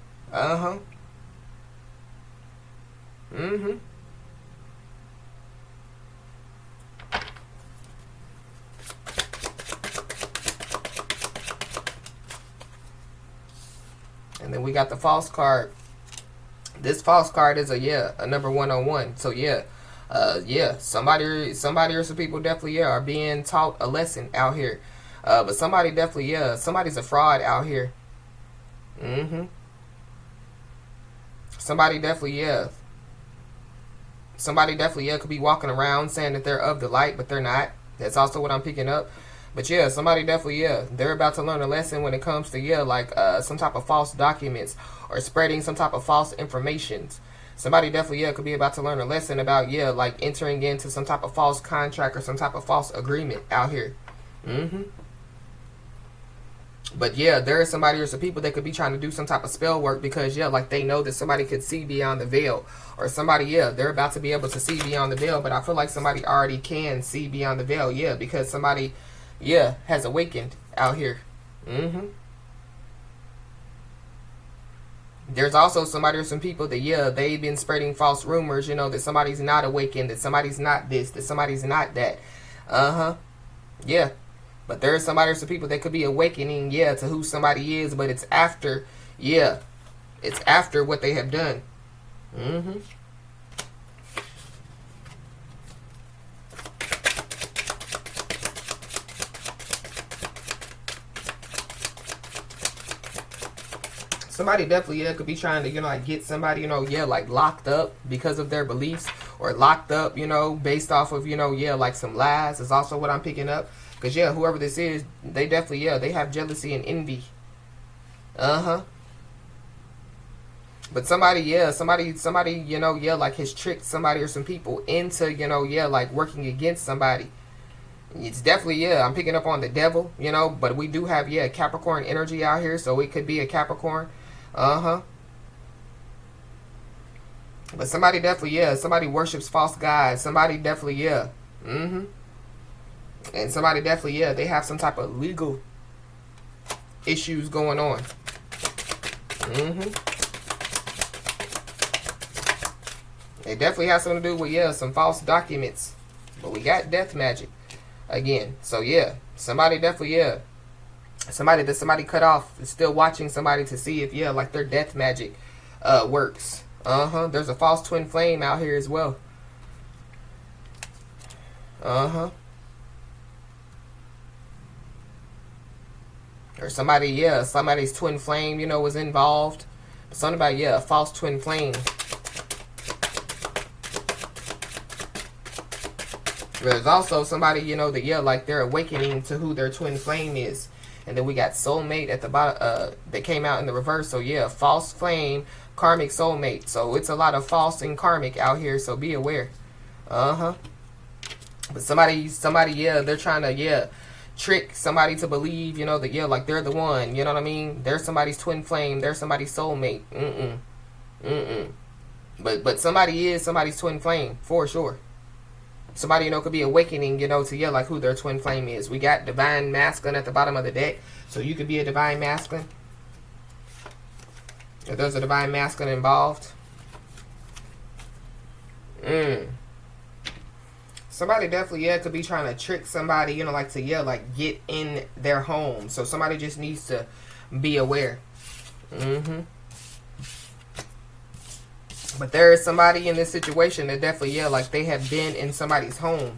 And then we got the false card. This false card is a number 101. So yeah, somebody or some people definitely, yeah, are being taught a lesson out here. But somebody definitely, yeah, somebody's a fraud out here. Somebody definitely, yeah, could be walking around saying that they're of the light, but they're not. That's also what I'm picking up. But yeah, somebody definitely, yeah, they're about to learn a lesson when it comes to, yeah, like some type of false documents or spreading some type of false information. Somebody definitely, yeah, could be about to learn a lesson about, yeah, like entering into some type of false contract or some type of false agreement out here. But yeah, there is somebody or some people that could be trying to do some type of spell work because yeah, like they know that somebody could see beyond the veil, or somebody, yeah, they're about to be able to see beyond the veil. But I feel like somebody already can see beyond the veil, yeah, because somebody, yeah, has awakened out here. There's also somebody or some people that, yeah, they've been spreading false rumors, you know, that somebody's not awakened, that somebody's not this, that somebody's not that. Yeah. But there's somebody or some people that could be awakening, yeah, to who somebody is, but it's after, yeah, it's after what they have done. Somebody definitely, yeah, could be trying to, you know, like get somebody, you know, yeah, like locked up because of their beliefs, or locked up, you know, based off of, you know, yeah, like some lies is also what I'm picking up. Because, yeah, whoever this is, they definitely, yeah, they have jealousy and envy. But somebody, yeah, somebody, you know, yeah, like has tricked somebody or some people into, you know, yeah, like working against somebody. It's definitely, yeah, I'm picking up on the devil, you know, but we do have, yeah, Capricorn energy out here, so it could be a Capricorn. But somebody definitely, yeah, somebody worships false gods. Somebody definitely, yeah. And somebody definitely, yeah, they have some type of legal issues going on. They definitely have something to do with, yeah, some false documents. But we got death magic again. So, yeah, somebody definitely, yeah. Somebody that somebody cut off is still watching somebody to see if, yeah, like their death magic works. There's a false twin flame out here as well. Or somebody, yeah, somebody's twin flame, you know, was involved. Something about, yeah, a false twin flame. There's also somebody, you know, that, yeah, like they're awakening to who their twin flame is. And then we got soulmate at the bottom, that came out in the reverse. So, yeah, false flame, karmic soulmate. So, it's a lot of false and karmic out here, so be aware. But somebody, yeah, they're trying to, yeah, trick somebody to believe, you know, that, yeah, like they're the one, you know what I mean? They're somebody's twin flame, they're somebody's soulmate. But somebody is somebody's twin flame, for sure. Somebody, you know, could be awakening, you know, to, yeah, like who their twin flame is. We got divine masculine at the bottom of the deck. So you could be a divine masculine. If there's a divine masculine involved. Somebody definitely, yeah, could be trying to trick somebody, you know, like to, yeah, like get in their home. So somebody just needs to be aware. But there is somebody in this situation that definitely, yeah, like they have been in somebody's home.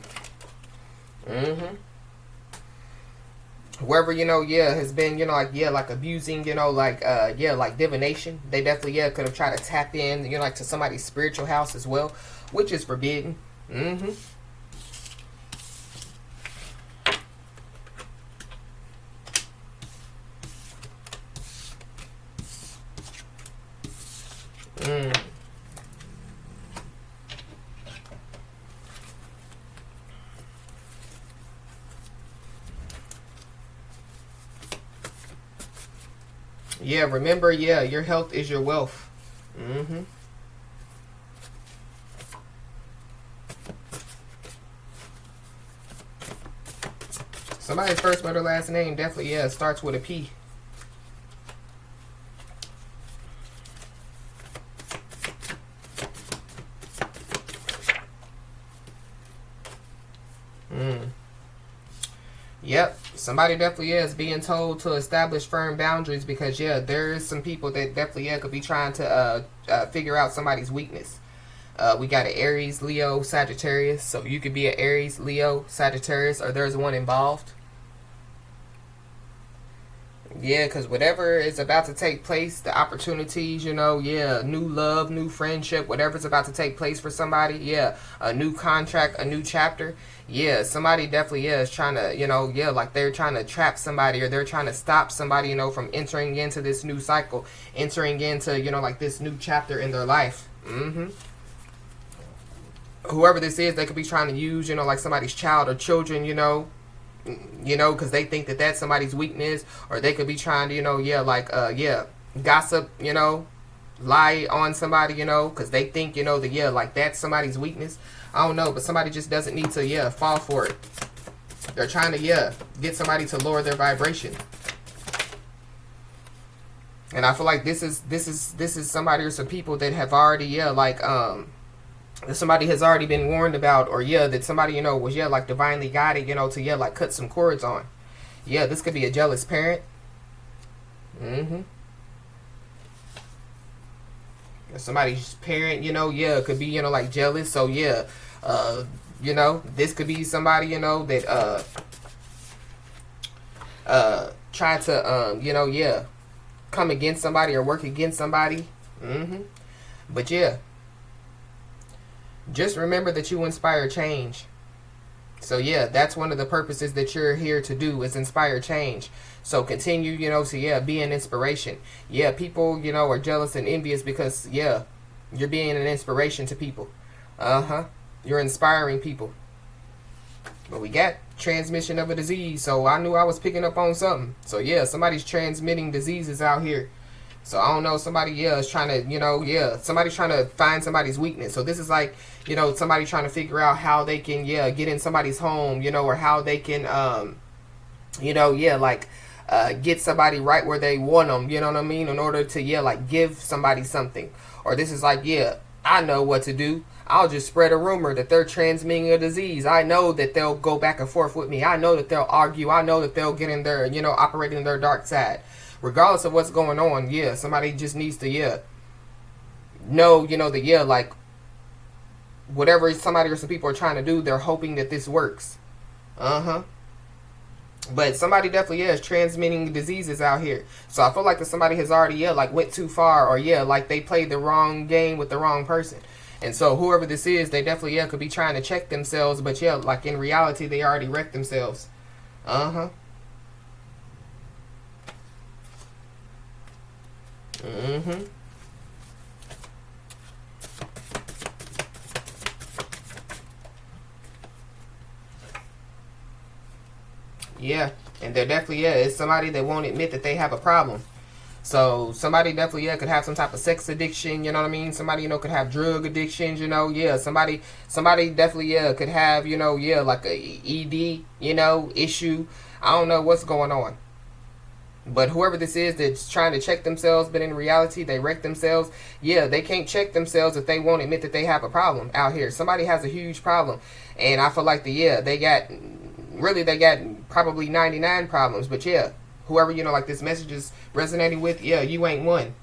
Whoever, you know, yeah, has been, you know, like, yeah, like abusing, you know, like, yeah, like divination. They definitely, yeah, could have tried to tap in, you know, like to somebody's spiritual house as well, which is forbidden. Yeah, remember, yeah, your health is your wealth. Somebody's first letter, last name definitely, yeah, starts with a P. Yep, somebody definitely is being told to establish firm boundaries because, yeah, there is some people that definitely, yeah, could be trying to figure out somebody's weakness. We got an Aries, Leo, Sagittarius. So you could be an Aries, Leo, Sagittarius, or there's one involved. Yeah, because whatever is about to take place, the opportunities, you know, yeah, new love, new friendship, whatever's about to take place for somebody, yeah, a new contract, a new chapter, yeah, somebody definitely, yeah, is trying to, you know, yeah, like they're trying to trap somebody or they're trying to stop somebody, you know, from entering into this new cycle, entering into, you know, like this new chapter in their life. Whoever this is, they could be trying to use, you know, like somebody's child or children, you know, you know, because they think that that's somebody's weakness, or they could be trying to, you know, yeah, like, yeah, gossip, you know, lie on somebody, you know, because they think, you know, that, yeah, like that's somebody's weakness. I don't know, but somebody just doesn't need to, yeah, fall for it. They're trying to, yeah, get somebody to lower their vibration. And I feel like this is somebody or some people that have already, yeah, like, that somebody has already been warned about, or yeah, that somebody, you know, was, yeah, like divinely guided, you know, to, yeah, like cut some cords on. Yeah, this could be a jealous parent. Somebody's parent, you know, yeah, could be, you know, like jealous. So yeah, you know, this could be somebody, you know, that try to you know, yeah, come against somebody or work against somebody. But yeah, just remember that you inspire change. So yeah, that's one of the purposes that you're here to do, is inspire change. So continue, you know, to, yeah, be an inspiration. Yeah, people, you know, are jealous and envious because, yeah, you're being an inspiration to people. You're inspiring people. But we got transmission of a disease, so I knew I was picking up on something. So yeah, somebody's transmitting diseases out here. So I don't know, somebody, yeah, is trying to, you know, yeah, somebody's trying to find somebody's weakness. So this is like, you know, somebody trying to figure out how they can, yeah, get in somebody's home, you know, or how they can, you know, yeah, like, get somebody right where they want them, you know what I mean, in order to, yeah, like give somebody something. Or this is like, yeah, I know what to do. I'll just spread a rumor that they're transmitting a disease. I know that they'll go back and forth with me. I know that they'll argue. I know that they'll get in their, you know, operate in their dark side. Regardless of what's going on, yeah, somebody just needs to, yeah, know, you know, that, yeah, like, whatever somebody or some people are trying to do, they're hoping that this works. But somebody definitely, yeah, is transmitting diseases out here. So I feel like that somebody has already, yeah, like went too far, or yeah, like they played the wrong game with the wrong person. And so whoever this is, they definitely, yeah, could be trying to check themselves, but yeah, like in reality, they already wrecked themselves. Yeah, and they're definitely, yeah, it's somebody that won't admit that they have a problem. So somebody definitely, yeah, could have some type of sex addiction, you know what I mean? Somebody, you know, could have drug addictions, you know, yeah. Somebody definitely, yeah, could have, you know, yeah, like a ED, you know, issue. I don't know what's going on. But whoever this is that's trying to check themselves, but in reality, they wreck themselves. Yeah, they can't check themselves if they won't admit that they have a problem out here. Somebody has a huge problem. And I feel like they got probably 99 problems. But yeah, whoever, you know, like this message is resonating with, yeah, you ain't one.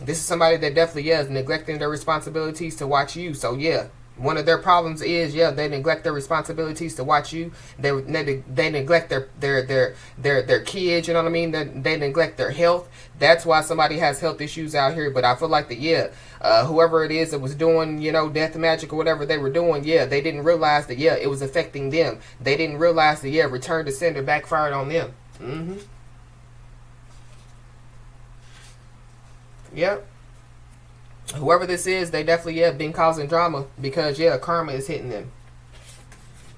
This is somebody that definitely, yeah, is neglecting their responsibilities to watch you. So yeah, one of their problems is, yeah, they neglect their responsibilities to watch you. They neglect their kids, you know what I mean? They neglect their health. That's why somebody has health issues out here. But I feel like that, yeah, whoever it is that was doing, you know, death magic or whatever they were doing, yeah, they didn't realize that, yeah, it was affecting them. They didn't realize that, yeah, return to sender backfired on them. Yep. Whoever this is, they definitely, yeah, been causing drama because, yeah, karma is hitting them.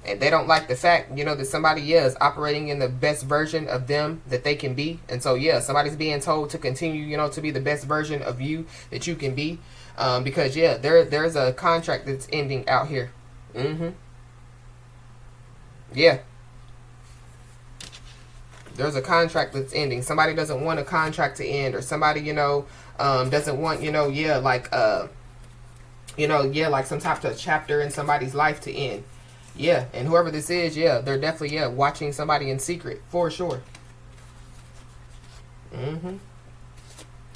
And they don't like the fact, you know, that somebody, yeah, is operating in the best version of them that they can be. And so, yeah, somebody's being told to continue, you know, to be the best version of you that you can be. Because, yeah, there's a contract that's ending out here. Yeah. There's a contract that's ending. Somebody doesn't want a contract to end, or somebody, you know, doesn't want, you know, yeah, like, you know, yeah, like some type of chapter in somebody's life to end. Yeah, and whoever this is, yeah, they're definitely, yeah, watching somebody in secret, for sure.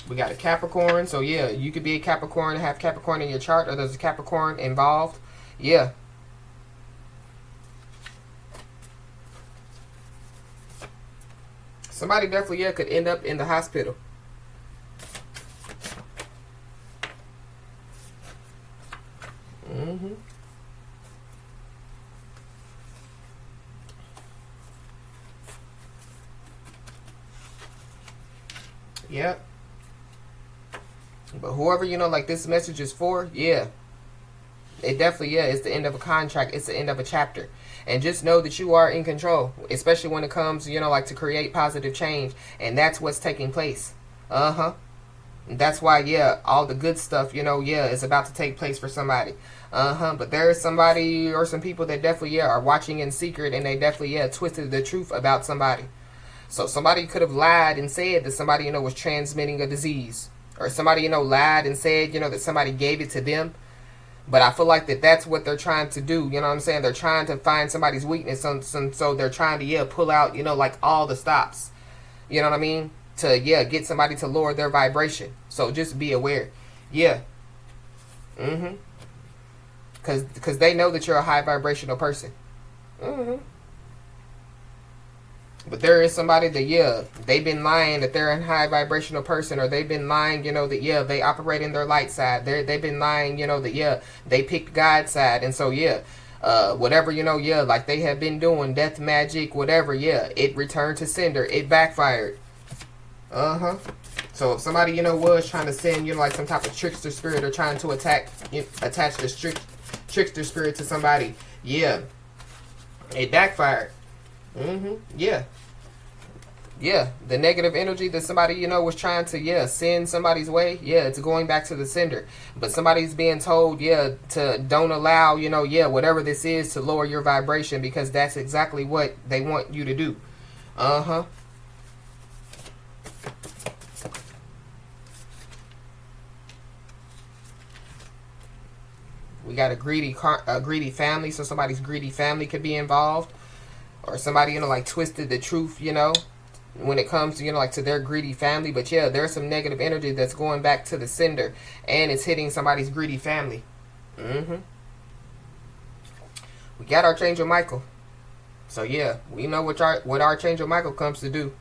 We got a Capricorn, so yeah, you could be a Capricorn and have Capricorn in your chart, or there's a Capricorn involved. Yeah. Somebody definitely, yeah, could end up in the hospital. Yep. But whoever, you know, like this message is for, yeah, It definitely, yeah, it's the end of a contract. It's the end of a chapter. And just know that you are in control, especially when it comes, like to create positive change. And that's what's taking place. Uh-huh. That's why, yeah, all the good stuff, yeah, is about to take place for somebody. Uh-huh. But there is somebody or some people that definitely, yeah, are watching in secret, and they definitely, yeah, twisted the truth about somebody. So somebody could have lied and said that somebody, was transmitting a disease. Or somebody, lied and said, that somebody gave it to them. But I feel like that's what they're trying to do. You know what I'm saying? They're trying to find somebody's weakness. So they're trying to, yeah, pull out, like all the stops. You know what I mean? To, yeah, get somebody to lower their vibration. So just be aware. Yeah. Mm-hmm. Because they know that you're a high vibrational person. Mm-hmm. But there is somebody that, yeah, they've been lying that they're a high vibrational person, or they've been lying, that, yeah, they operate in their light side. They've been lying, that, yeah, they picked God's side. And so, yeah, whatever, yeah, like they have been doing, death magic, whatever, yeah, it returned to sender. It backfired. Uh-huh. So if somebody, was trying to send, like some type of trickster spirit, or trying to attach the trickster spirit to somebody, yeah, it backfired. Mm-hmm. Yeah. Yeah. The negative energy that somebody, was trying to, yeah, send somebody's way, yeah, it's going back to the sender. But somebody's being told, yeah, to don't allow, yeah, whatever this is to lower your vibration, because that's exactly what they want you to do. Uh-huh. We got a greedy family, so somebody's greedy family could be involved. Or somebody, like twisted the truth, when it comes to, like to their greedy family. But yeah, there's some negative energy that's going back to the sender, and it's hitting somebody's greedy family. Mm-hmm. We got Archangel Michael. So yeah, we know what Archangel Michael comes to do.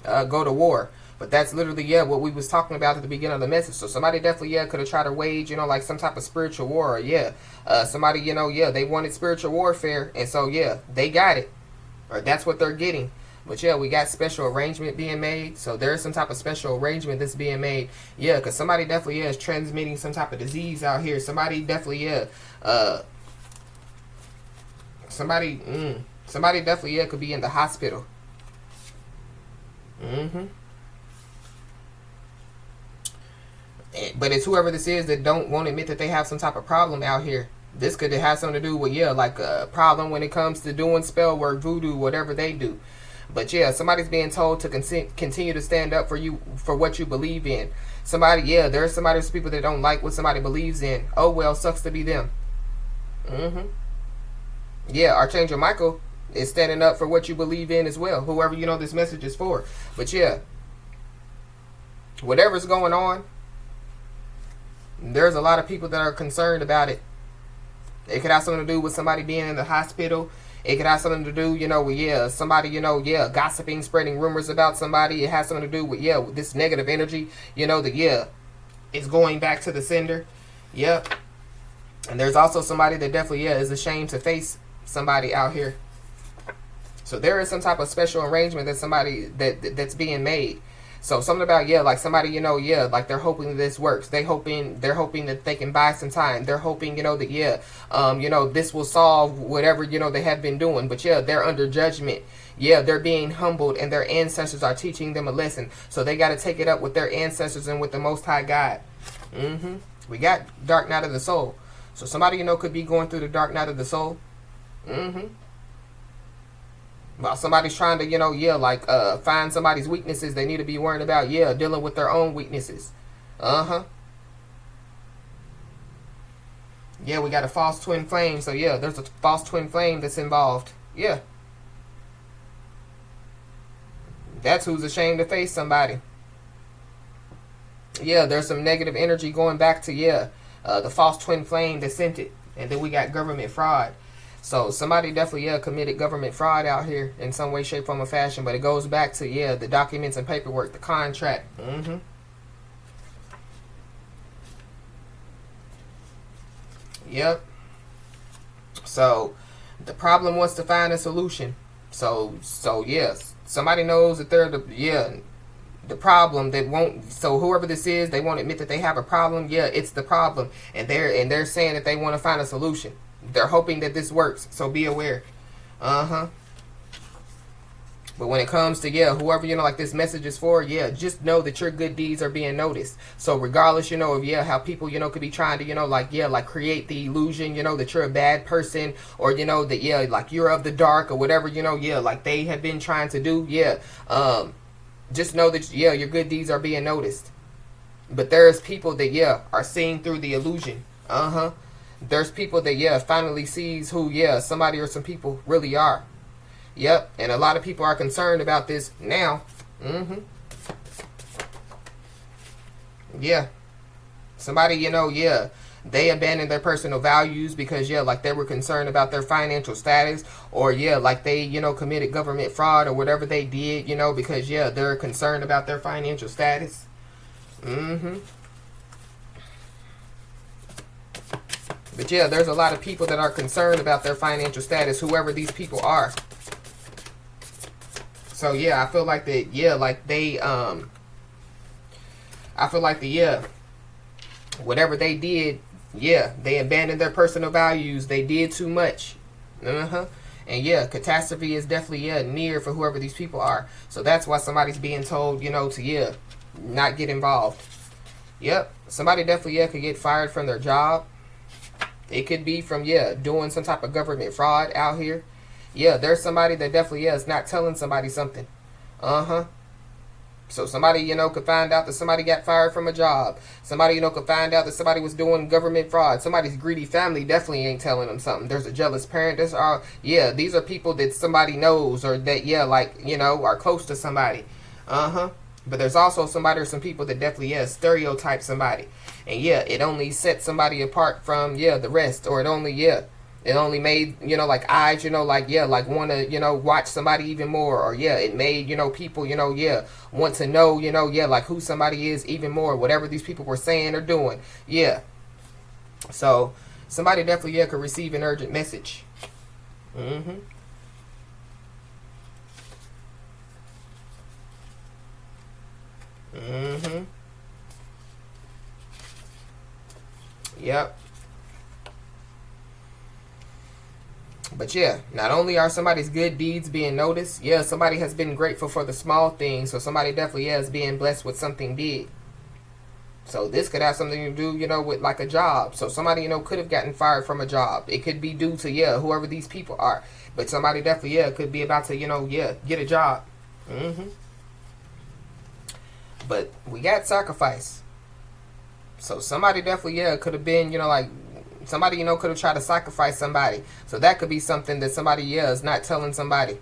Go to war. But that's literally, yeah, what we was talking about at the beginning of the message. So somebody definitely, yeah, could have tried to wage, like some type of spiritual war. Or, yeah, somebody, yeah, they wanted spiritual warfare. And so, yeah, they got it. Or that's what they're getting. But yeah, we got special arrangement being made. So there's some type of special arrangement that's being made. Yeah, because somebody definitely, yeah, is transmitting some type of disease out here. Somebody definitely, yeah, somebody definitely, yeah, could be in the hospital. Mm-hmm. But it's whoever this is that won't admit that they have some type of problem out here. This could have something to do with, yeah, like a problem when it comes to doing spell work, voodoo, whatever they do. But yeah, somebody's being told to continue to stand up for what you believe in. Somebody, yeah, there's people that don't like what somebody believes in. Oh well, sucks to be them. Mm-hmm. Yeah, Archangel Michael is standing up for what you believe in as well. Whoever this message is for. But yeah, whatever's going on, there's a lot of people that are concerned about it. It could have something to do with somebody being in the hospital. It could have something to do, with, yeah, somebody, yeah, gossiping, spreading rumors about somebody. It has something to do with, yeah, with this negative energy, that, yeah, it's going back to the sender. Yep. And there's also somebody that definitely, yeah, is ashamed to face somebody out here. So there is some type of special arrangement that that's being made. So something about, yeah, like somebody, yeah, like they're hoping that this works. They're hoping that they can buy some time. They're hoping, that, yeah, this will solve whatever, they have been doing. But yeah, they're under judgment. Yeah, they're being humbled, and their ancestors are teaching them a lesson. So they got to take it up with their ancestors and with the Most High God. Mm-hmm. We got dark night of the soul. So somebody, could be going through the dark night of the soul. Mm-hmm. While somebody's trying to, yeah, like find somebody's weaknesses, they need to be worrying about, yeah, dealing with their own weaknesses. Uh-huh. Yeah, we got a false twin flame. So yeah, there's a false twin flame that's involved. Yeah. That's who's ashamed to face somebody. Yeah, there's some negative energy going back to, yeah, the false twin flame that sent it. And then we got government fraud. So somebody definitely, yeah, committed government fraud out here in some way, shape, form, or fashion. But it goes back to, yeah, the documents and paperwork, the contract. Mm-hmm. Yep. So the problem wants to find a solution. So yes, somebody knows that the problem that won't, so whoever this is, they won't admit that they have a problem. Yeah, it's the problem. And they're saying that they want to find a solution. They're hoping that this works. So be aware. But when it comes to, yeah, whoever, like this message is for, yeah, just know that your good deeds are being noticed. So regardless, of, yeah, how people, could be trying to, like create the illusion, that you're a bad person, or, that, yeah, like you're of the dark or whatever, yeah, like they have been trying to do, yeah. Just know that, yeah, your good deeds are being noticed. But there's people that, yeah, are seeing through the illusion. There's people that, yeah, finally sees who, yeah, somebody or some people really are. Yep, and a lot of people are concerned about this now. Yeah. Somebody, yeah, they abandoned their personal values because, yeah, like they were concerned about their financial status, or, yeah, like they, committed government fraud or whatever they did, because, yeah, they're concerned about their financial status. But, yeah, there's a lot of people that are concerned about their financial status, whoever these people are. So, yeah, I feel like that, yeah, like they, I feel like the, yeah, whatever they did, yeah, they abandoned their personal values. They did too much. And, yeah, catastrophe is definitely, yeah, near for whoever these people are. So that's why somebody's being told, to, yeah, not get involved. Yep, somebody definitely, yeah, could get fired from their job. It could be from, yeah, doing some type of government fraud out here. Yeah, there's somebody that definitely, yeah, is not telling somebody something. So somebody, could find out that somebody got fired from a job. Somebody, could find out that somebody was doing government fraud. Somebody's greedy family definitely ain't telling them something. There's a jealous parent. Yeah, these are people that somebody knows, or that, yeah, like, are close to somebody. But there's also somebody or some people that definitely, yeah, stereotype somebody. And, yeah, it only sets somebody apart from, yeah, the rest. Or it only, yeah, it only made, like eyes, like, yeah, like want to, watch somebody even more. Or, yeah, it made, people, yeah, want to know, yeah, like who somebody is even more. Whatever these people were saying or doing. Yeah. So, somebody definitely, yeah, could receive an urgent message. Yep. But yeah, not only are somebody's good deeds being noticed, yeah, somebody has been grateful for the small things. So somebody definitely, yeah, is being blessed with something big. So this could have something to do, with like a job. So somebody, could have gotten fired from a job. It could be due to, yeah, whoever these people are. But somebody definitely, yeah, could be about to, yeah, get a job. But we got sacrifice. So somebody definitely, yeah, could have been, like, somebody, could have tried to sacrifice somebody. So that could be something that somebody, yeah, is not telling somebody.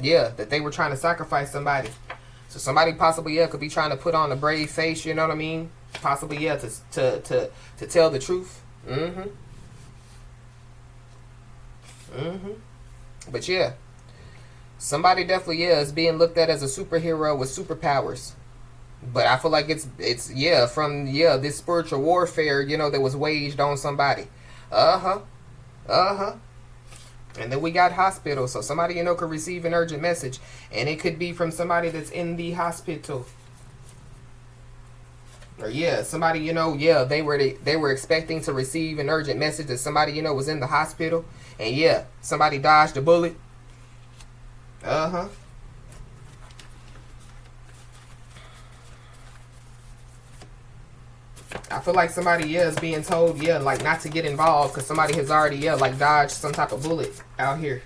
Yeah, that they were trying to sacrifice somebody. So somebody possibly, yeah, could be trying to put on a brave face, you know what I mean? Possibly, yeah, to tell the truth. But yeah, somebody definitely, yeah, is being looked at as a superhero with superpowers. But I feel like it's yeah, from, yeah, this spiritual warfare, that was waged on somebody. And then we got hospital. So somebody, could receive an urgent message. And it could be from somebody that's in the hospital. Or, yeah, somebody, yeah, they were expecting to receive an urgent message that somebody, was in the hospital. And, yeah, somebody dodged a bullet. I feel like somebody, yeah, is being told, yeah, like not to get involved because somebody has already, yeah, like dodged some type of bullet out here.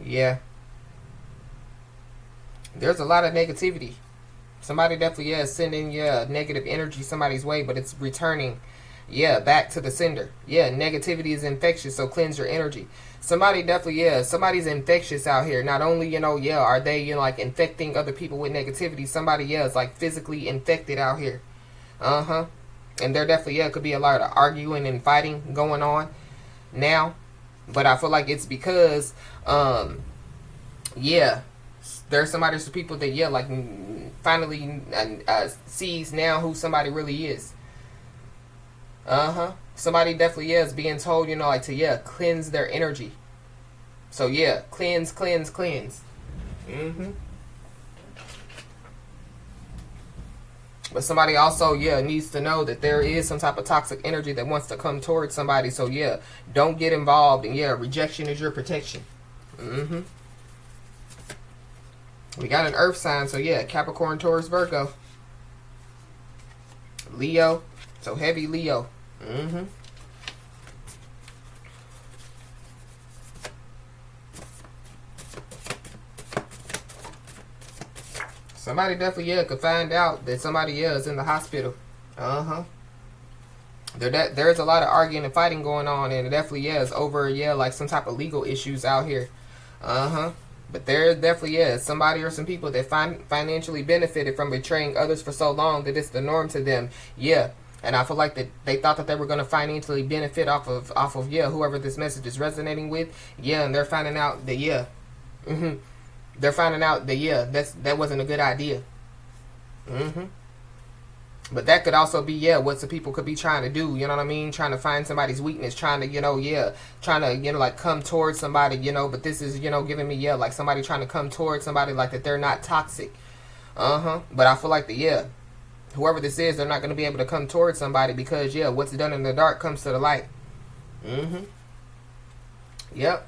Yeah. There's a lot of negativity. Somebody definitely, yeah, is sending, yeah, negative energy somebody's way, but it's returning, yeah, back to the sender. Yeah, negativity is infectious, so cleanse your energy. Somebody definitely, yeah, somebody's infectious out here. Not only, yeah, are they, like infecting other people with negativity, somebody, yeah, is like physically infected out here. And there definitely, yeah, could be a lot of arguing and fighting going on now. But I feel like it's because, yeah, there's somebody, some people that, yeah, like finally sees now who somebody really is. Somebody definitely, yeah, is being told, you know, like to, yeah, cleanse their energy. So, yeah, cleanse, cleanse, cleanse. But somebody also, yeah, needs to know that there is some type of toxic energy that wants to come towards somebody. So, yeah, don't get involved. And, yeah, rejection is your protection. We got an earth sign. So, yeah, Capricorn, Taurus, Virgo. Leo. So, heavy Leo. Somebody definitely, yeah, could find out that somebody, yeah, is in the hospital. There's a lot of arguing and fighting going on, and it definitely, yeah, is over, yeah, like some type of legal issues out here. But there definitely, yeah, somebody or some people that financially benefited from betraying others for so long that it's the norm to them. Yeah. And I feel like that they thought that they were going to financially benefit off of, yeah, whoever this message is resonating with. Yeah, and they're finding out that, yeah. They're finding out that, yeah, that wasn't a good idea. But that could also be, yeah, what some people could be trying to do, you know what I mean? Trying to find somebody's weakness, trying to, you know, yeah, trying to, you know, like come towards somebody, you know, but this is, you know, giving me, yeah, like somebody trying to come towards somebody like that they're not toxic. But I feel like the, yeah, whoever this is, they're not going to be able to come towards somebody because, yeah, what's done in the dark comes to the light. Yep.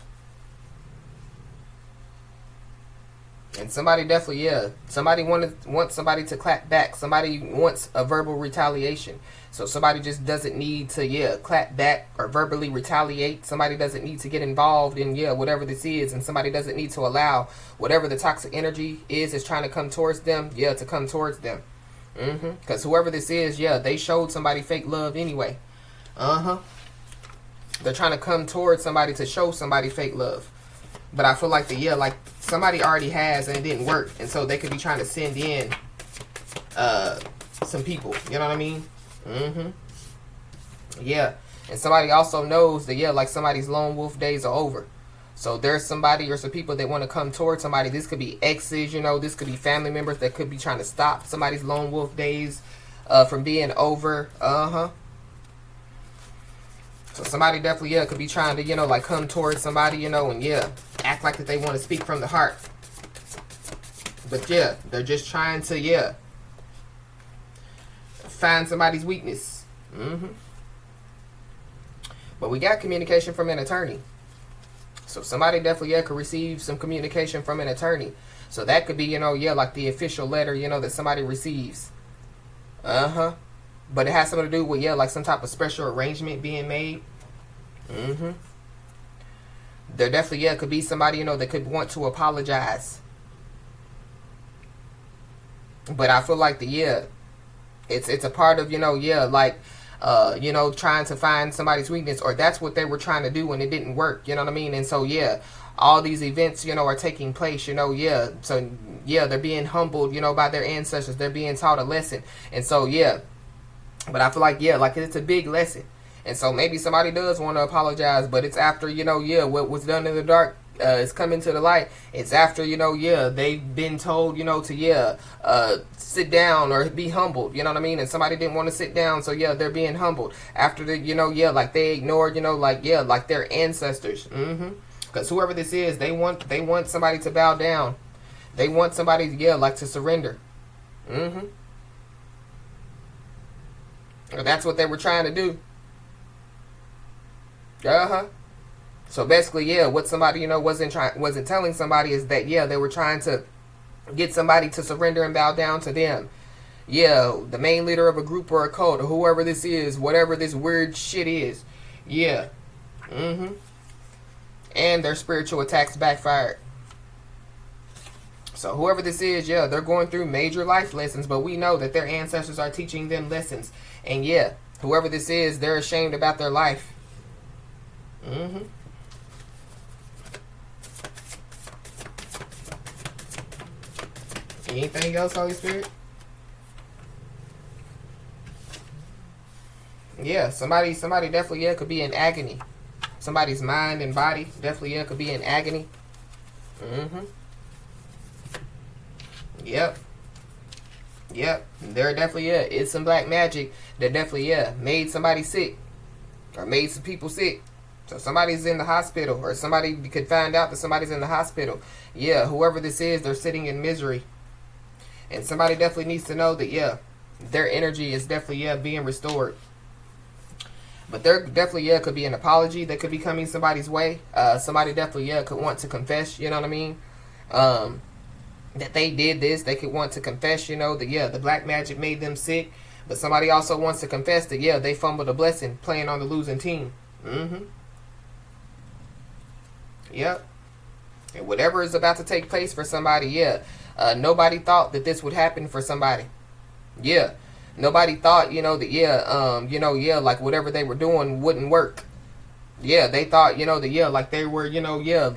And somebody definitely, yeah, somebody wants somebody to clap back. Somebody wants a verbal retaliation. So somebody just doesn't need to, yeah, clap back or verbally retaliate. Somebody doesn't need to get involved in, yeah, whatever this is. And somebody doesn't need to allow whatever the toxic energy is trying to come towards them, yeah, to come towards them. Because whoever this is, yeah, they showed somebody fake love anyway. They're trying to come towards somebody to show somebody fake love. But I feel like yeah, like somebody already has and it didn't work. And so they could be trying to send in some people. You know what I mean? Yeah. And somebody also knows that, yeah, like somebody's lone wolf days are over. So there's somebody or some people that want to come towards somebody. This could be exes, you know. This could be family members that could be trying to stop somebody's lone wolf days from being over. So somebody definitely, yeah, could be trying to, you know, like come towards somebody, you know, and, yeah, act like that they want to speak from the heart. But, yeah, they're just trying to, yeah, find somebody's weakness. But we got communication from an attorney. So somebody definitely, yeah, could receive some communication from an attorney. So that could be, you know, yeah, like the official letter, you know, that somebody receives. But it has something to do with, yeah, like some type of special arrangement being made. There definitely, yeah, could be somebody, you know, that could want to apologize. But I feel like yeah, it's a part of, you know, yeah, like, you know, trying to find somebody's weakness, or that's what they were trying to do and it didn't work, you know what I mean? And so, yeah, all these events, you know, are taking place, you know, yeah. So, yeah, they're being humbled, you know, by their ancestors. They're being taught a lesson. And so, yeah. But I feel like, yeah, like it's a big lesson. And so maybe somebody does want to apologize, but it's after, you know, yeah, what was done in the dark is coming to the light. It's after, you know, yeah, they've been told, you know, to, yeah, sit down or be humbled, you know what I mean? And somebody didn't want to sit down, so, yeah, they're being humbled. After the, you know, yeah, like they ignored, you know, like, yeah, like their ancestors. Because whoever this is, they want somebody to bow down. They want somebody, yeah, like to surrender. That's what they were trying to do. So basically, yeah, what somebody, you know, wasn't telling somebody is that, yeah, they were trying to get somebody to surrender and bow down to them. Yeah, the main leader of a group or a cult or whoever this is, whatever this weird shit is. Yeah. And their spiritual attacks backfired. So whoever this is, yeah, they're going through major life lessons, but we know that their ancestors are teaching them lessons. And yeah, whoever this is, they're ashamed about their life. Anything else, Holy Spirit? Yeah, somebody definitely, yeah, could be in agony. Somebody's mind and body definitely, yeah, could be in agony. Mm-hmm. Yep. Yep. There definitely, yeah, is some black magic that definitely, yeah, made somebody sick. Or made some people sick. So somebody's in the hospital. Or somebody could find out that somebody's in the hospital. Yeah, whoever this is, they're sitting in misery. And somebody definitely needs to know that, yeah, their energy is definitely, yeah, being restored. But there definitely, yeah, could be an apology that could be coming somebody's way. Somebody definitely, yeah, could want to confess, you know what I mean? That they did this. They could want to confess, you know, that, yeah, the black magic made them sick. But somebody also wants to confess that, yeah, they fumbled a blessing playing on the losing team. Mm-hmm. Yep. And whatever is about to take place for somebody, yeah, nobody thought that this would happen for somebody. Yeah. Nobody thought, you know, that, yeah, you know, yeah, like whatever they were doing wouldn't work. Yeah, they thought, you know, that, yeah, like they were, you know, yeah,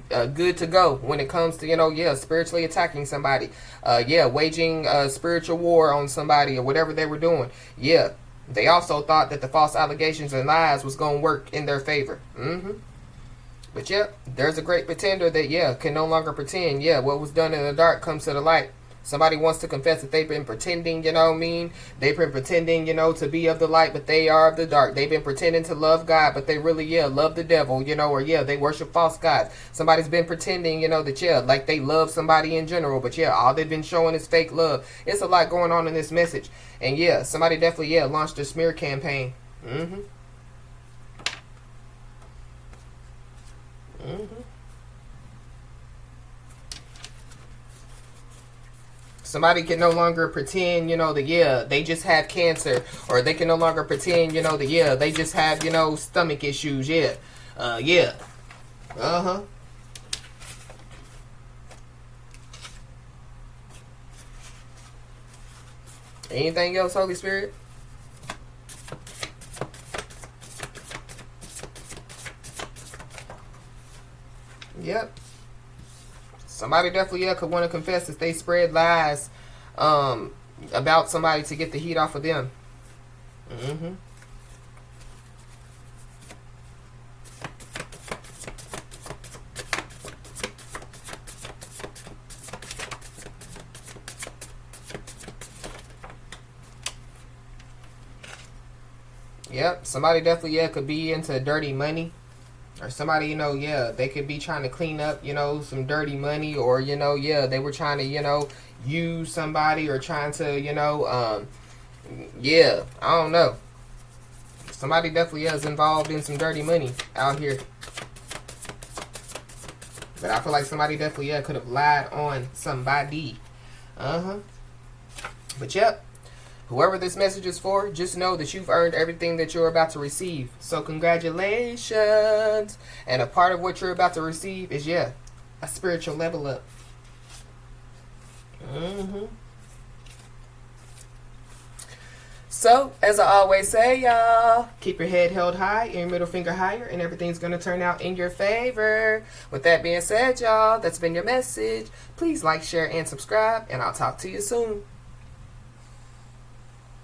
good to go when it comes to, you know, yeah, spiritually attacking somebody. Yeah, waging spiritual war on somebody or whatever they were doing. Yeah, they also thought that the false allegations and lies was going to work in their favor. Mm-hmm. But, yeah, there's a great pretender that, yeah, can no longer pretend. Yeah, what was done in the dark comes to the light. Somebody wants to confess that they've been pretending, you know what I mean? They've been pretending, you know, to be of the light, but they are of the dark. They've been pretending to love God, but they really, yeah, love the devil, you know, or, yeah, they worship false gods. Somebody's been pretending, you know, that, yeah, like they love somebody in general, but, yeah, all they've been showing is fake love. It's a lot going on in this message. And, yeah, somebody definitely, yeah, launched a smear campaign. Mm-hmm. Mm-hmm. Somebody can no longer pretend, you know, that, yeah, they just have cancer. Or they can no longer pretend, you know, that, yeah, they just have, you know, stomach issues. Yeah. Yeah. Uh-huh. Anything else, Holy Spirit? Yep. Somebody definitely, yeah, could want to confess that they spread lies about somebody to get the heat off of them. Mm-hmm. Yep. Somebody definitely, yeah, could be into dirty money. Or somebody, you know, yeah, they could be trying to clean up, you know, some dirty money. Or, you know, yeah, they were trying to, you know, use somebody or trying to, you know, yeah, I don't know. Somebody definitely is involved in some dirty money out here. But I feel like somebody definitely, yeah, could have lied on somebody. Uh-huh. But, yep. Whoever this message is for, just know that you've earned everything that you're about to receive. So congratulations. And a part of what you're about to receive is, yeah, a spiritual level up. Mm-hmm. So, as I always say, y'all, keep your head held high and your middle finger higher, and everything's going to turn out in your favor. With that being said, y'all, that's been your message. Please like, share, and subscribe, and I'll talk to you soon.